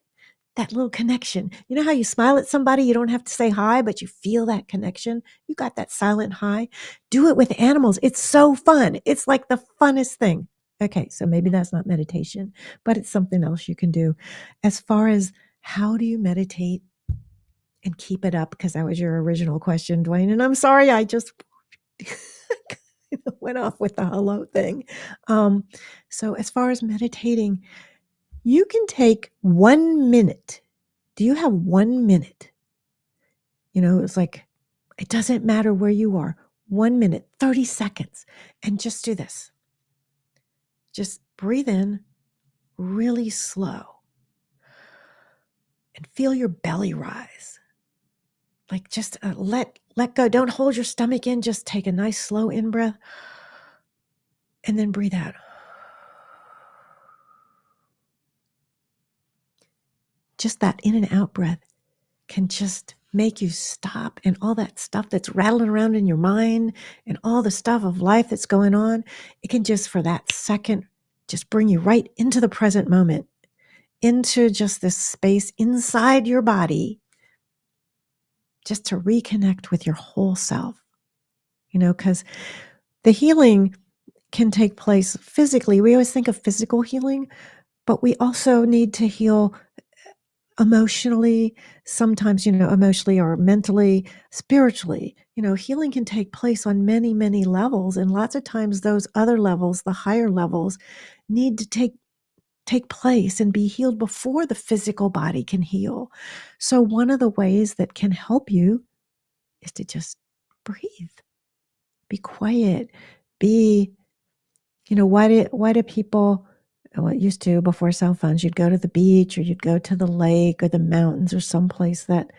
That little connection. You know how you smile at somebody, you don't have to say hi, but you feel that connection? You got that silent hi. Do it with animals. It's so fun. It's like the funnest thing. Okay, so maybe that's not meditation, but it's something else you can do. As far as how do you meditate and keep it up? Because that was your original question, Dwayne. And I'm sorry, I just went off with the hello thing. So as far as meditating, you can take 1 minute. Do you have 1 minute? It's like, it doesn't matter where you are. 1 minute, 30 seconds. And just do this. Just breathe in really slow and feel your belly rise. Like, just let go. Don't hold your stomach in. Just take a nice slow in breath and then breathe out. Just that in and out breath can just make you stop, and all that stuff that's rattling around in your mind and all the stuff of life that's going on, it can just for that second just bring you right into the present moment, into just this space inside your body, just to reconnect with your whole self. Because the healing can take place physically. We always think of physical healing, but we also need to heal emotionally, sometimes, emotionally or mentally, spiritually. Healing can take place on many, many levels. And lots of times those other levels, the higher levels, need to take place and be healed before the physical body can heal. So one of the ways that can help you is to just breathe, be quiet, be, why do people, well, it used to before cell phones, you'd go to the beach or you'd go to the lake or the mountains or someplace that,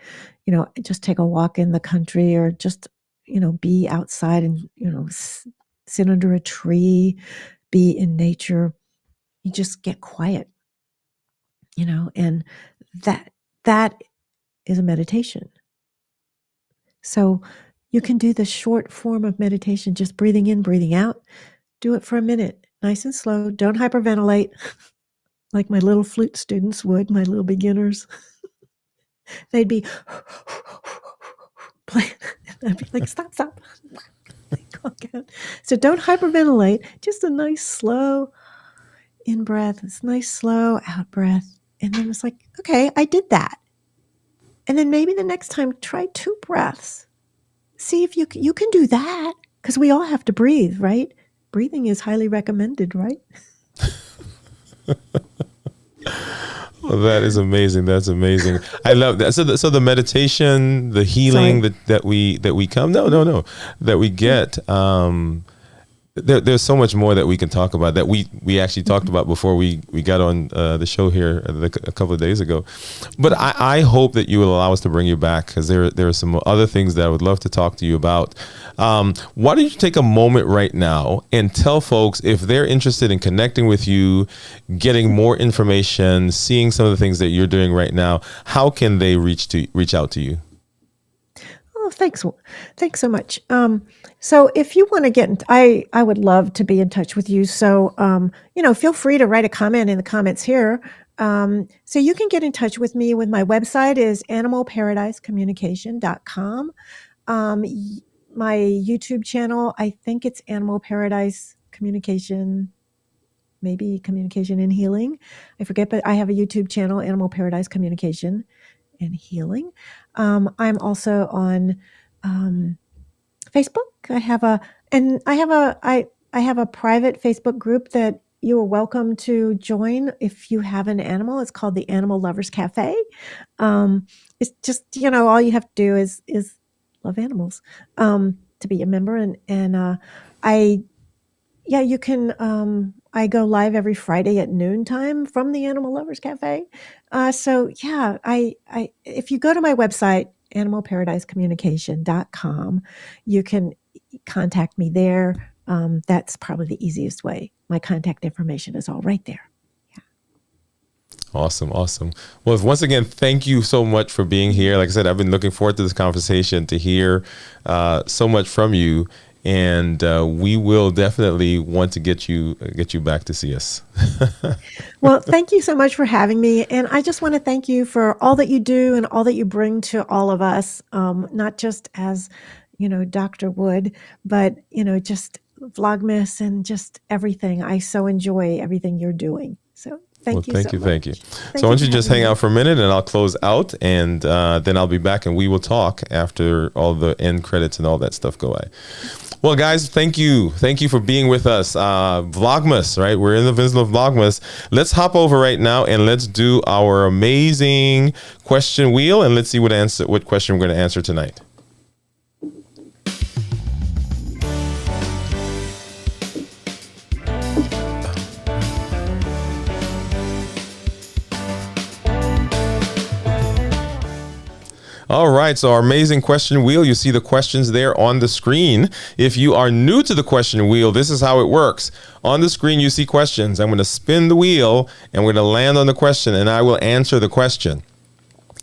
just take a walk in the country or just, be outside and, sit under a tree, be in nature. You just get quiet, and that is a meditation. So you can do the short form of meditation, just breathing in, breathing out. Do it for a minute, nice and slow. Don't hyperventilate like my little flute students would, my little beginners. They'd be playing. I'd be like, stop. So don't hyperventilate. Just a nice slow in breath, this nice slow out breath. And then it's like, okay, I did that. And then maybe the next time, try 2 breaths. See if you can do that, because we all have to breathe, right? Breathing is highly recommended, right? Well, that is amazing. That's amazing. I love that. So the meditation, the healing that we come, that we get. There's so much more that we can talk about that we actually talked about before we got on the show here a couple of days ago. But I hope that you will allow us to bring you back, because there are some other things that I would love to talk to you about. Why don't you take a moment right now and tell folks, if they're interested in connecting with you, getting more information, seeing some of the things that you're doing right now, how can they reach out to you? Oh, thanks so much. So if you want to get, I would love to be in touch with you. So, feel free to write a comment in the comments here. So you can get in touch with me with my website is animalparadisecommunication.com. My YouTube channel, I think it's Animal Paradise Communication, maybe Communication and Healing. I forget, but I have a YouTube channel, Animal Paradise Communication and Healing. I'm also on Facebook. I have a private Facebook group that you are welcome to join if you have an animal. It's called the Animal Lovers Cafe. It's just, all you have to do is love animals to be a member. And you can. I go live every Friday at noontime from the Animal Lovers Cafe. If you go to my website, animalparadisecommunication.com, you can contact me there. That's probably the easiest way. My contact information is all right there. Yeah. Awesome. Well, once again, thank you so much for being here. Like I said, I've been looking forward to this conversation, to hear so much from you. And we will definitely want to get you back to see us. Well, thank you so much for having me. And I just want to thank you for all that you do and all that you bring to all of us, not just as, Dr. Wood, but, just Vlogmas and just everything. I so enjoy everything you're doing. So thank you so much. Thank you. So why don't you just hang out for a minute and I'll close out, and then I'll be back and we will talk after all the end credits and all that stuff go by. Well, guys, thank you. Thank you for being with us. Vlogmas, right? We're in the middle of Vlogmas. Let's hop over right now and let's do our amazing question wheel, and let's see what question we're going to answer tonight. All right, so our amazing question wheel, you see the questions there on the screen. If you are new to the question wheel, this is how it works. On the screen, you see questions. I'm going to spin the wheel and we're going to land on the question and I will answer the question.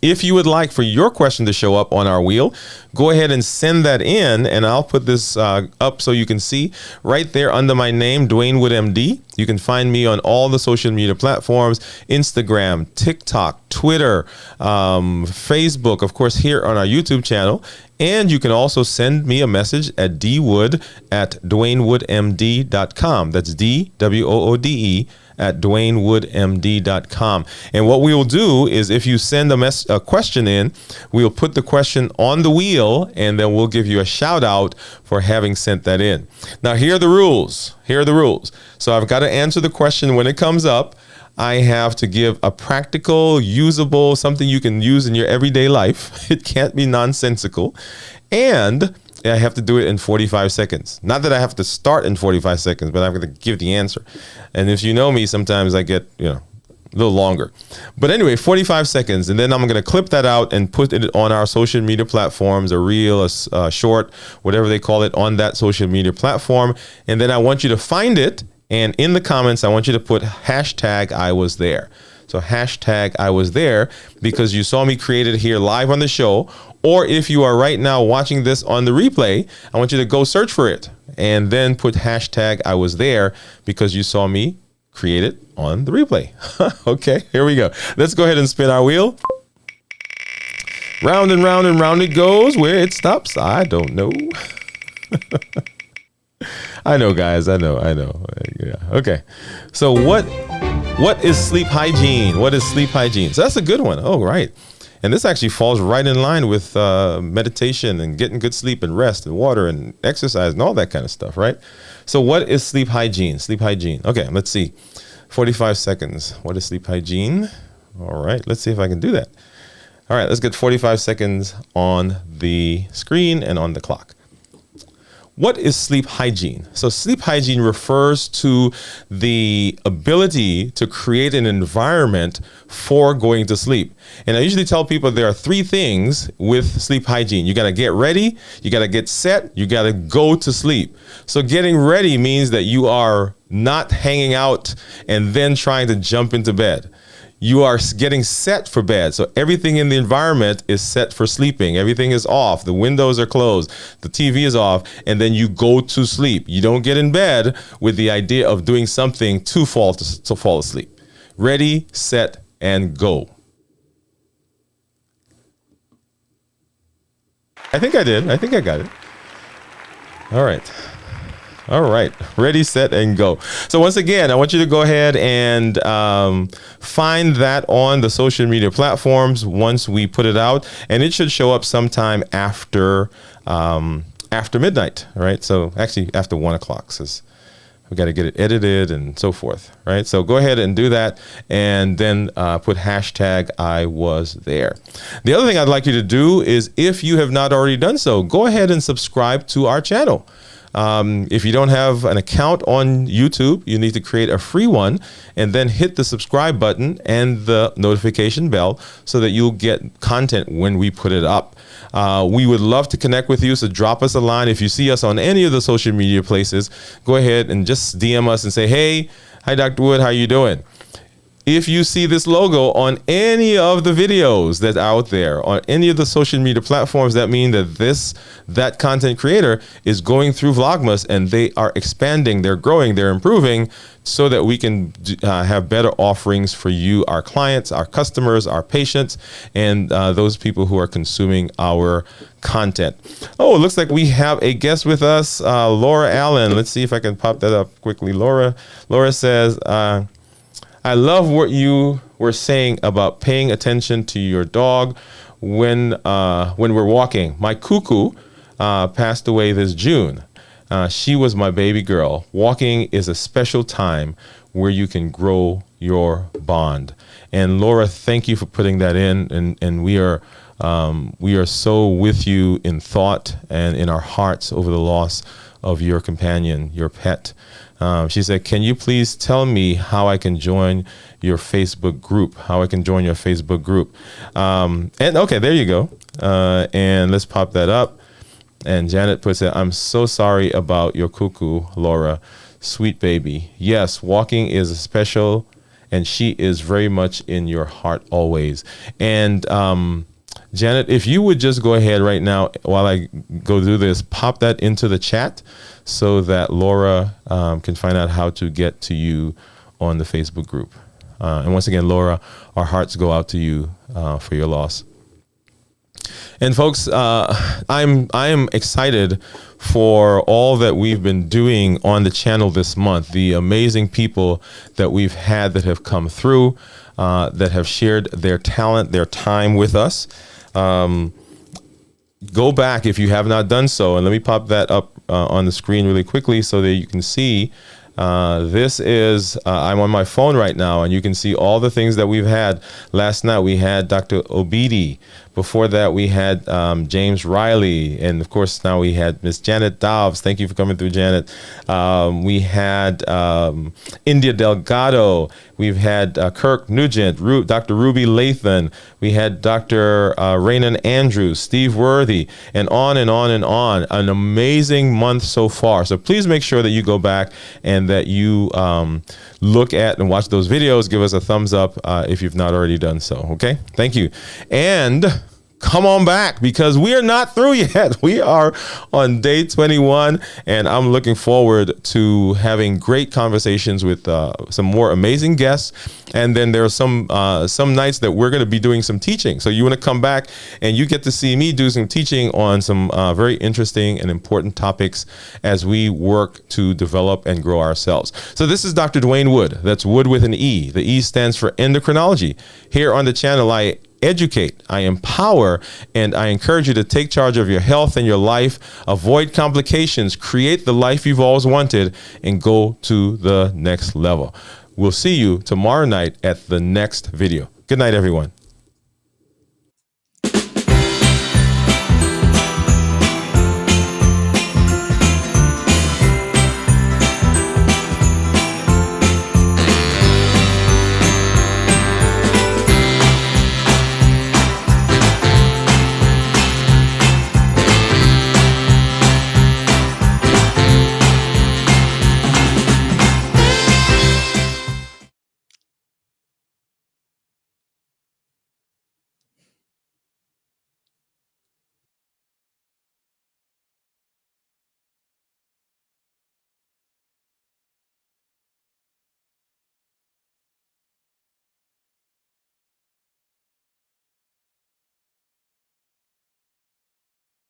If you would like for your question to show up on our wheel, go ahead and send that in, and I'll put this up so you can see right there under my name, Dwayne Wood MD. You can find me on all the social media platforms, Instagram, TikTok, Twitter, Facebook, of course, here on our YouTube channel. And you can also send me a message at dwood@dwaynewoodmd.com. That's DWOODE at dwaynewoodmd.com. And what we will do is if you send a question in, we'll put the question on the wheel, and then we'll give you a shout out for having sent that in. Now, here are the rules. Here are the rules. So I've got to answer the question when it comes up. I have to give a practical, usable, something you can use in your everyday life. It can't be nonsensical. And I have to do it in 45 seconds. Not that I have to start in 45 seconds, but I'm going to give the answer. And if you know me, sometimes I get, a little longer. But anyway, 45 seconds. And then I'm going to clip that out and put it on our social media platforms, a reel, a short, whatever they call it, on that social media platform. And then I want you to find it. And in the comments, I want you to put hashtag I was there. So hashtag I was there because you saw me create it here live on the show. Or if you are right now watching this on the replay, I want you to go search for it and then put hashtag I was there because you saw me create it on the replay. Okay, here we go. Let's go ahead and spin our wheel. Round and round and round it goes. Where it stops, I don't know. I know, guys. I know. Yeah. Okay. So what is sleep hygiene? What is sleep hygiene? So that's a good one. Oh, right. And this actually falls right in line with meditation and getting good sleep and rest and water and exercise and all that kind of stuff, right? So what is sleep hygiene? Sleep hygiene. Okay, let's see. 45 seconds. What is sleep hygiene? All right, let's see if I can do that. All right, let's get 45 seconds on the screen and on the clock. What is sleep hygiene? So sleep hygiene refers to the ability to create an environment for going to sleep. And I usually tell people there are three things with sleep hygiene. You got to get ready, you got to get set, you got to go to sleep. So getting ready means that you are not hanging out and then trying to jump into bed. You are getting set for bed. So everything in the environment is set for sleeping. Everything is off. The windows are closed. The TV is off. And then you go to sleep. You don't get in bed with the idea of doing something to fall asleep. Ready, set, and go. I think I did. I think I got it. All right. All right. Ready, set, and go. So once again, I want you to go ahead and find that on the social media platforms once we put it out. And it should show up sometime after midnight, right? So actually after 1 o'clock, since we got to get it edited and so forth, right? So go ahead and do that and then put hashtag I was there. The other thing I'd like you to do is, if you have not already done so, go ahead and subscribe to our channel. If you don't have an account on YouTube, you need to create a free one and then hit the subscribe button and the notification bell so that you'll get content when we put it up. We would love to connect with you, so drop us a line. If you see us on any of the social media places, go ahead and just DM us and say, hey, hi, Dr. Wood, how you doing? If you see this logo on any of the videos that's out there, on any of the social media platforms, that means that that content creator is going through Vlogmas and they are expanding, they're growing, they're improving, so that we can have better offerings for you, our clients, our customers, our patients, and those people who are consuming our content. Oh, it looks like we have a guest with us, Laura Allen. Let's see if I can pop that up quickly. Laura says, I love what you were saying about paying attention to your dog when we're walking. My cuckoo passed away this June. She was my baby girl. Walking is a special time where you can grow your bond. And Laura, thank you for putting that in. And we are so with you in thought and in our hearts over the loss of your companion, your pet. She said, can you please tell me how I can join your Facebook group? And okay, there you go. And let's pop that up. And Janet puts it, I'm so sorry about your cuckoo, Laura. Sweet baby. Yes, walking is a special and she is very much in your heart always. And Janet, if you would just go ahead right now while I go through this, pop that into the chat so that Laura can find out how to get to you on the Facebook group. And once again, Laura, our hearts go out to you for your loss. And folks, I am excited for all that we've been doing on the channel this month. The amazing people that we've had that have come through, that have shared their talent, their time with us. Go back if you have not done so, and let me pop that up on the screen really quickly so that you can see. This is, I'm on my phone right now, and you can see all the things that we've had. Last night we had Dr. Obidi. Before that we had James Riley. And of course now we had Miss Janet Dobbs. Thank you for coming through, Janet. We had India Delgado. We've had Kirk Nugent, Dr. Ruby Lathan. We had Dr. Raynon Andrews, Steve Worthy, and on and on and on. An amazing month so far. So please make sure that you go back and that you look at and watch those videos. Give us a thumbs up if you've not already done so. Okay, thank you. And come on back, because we are not through yet. We are on day 21, and I'm looking forward to having great conversations with some more amazing guests. And then there are some nights that we're going to be doing some teaching. So you want to come back and you get to see me do some teaching on some very interesting and important topics as we work to develop and grow ourselves. So this is Dr. Dwayne Wood. That's Wood with an E. The E stands for endocrinology. Here on the channel, I educate, I empower, and I encourage you to take charge of your health and your life, avoid complications, create the life you've always wanted, and go to the next level. We'll see you tomorrow night at the next video. Good night, everyone.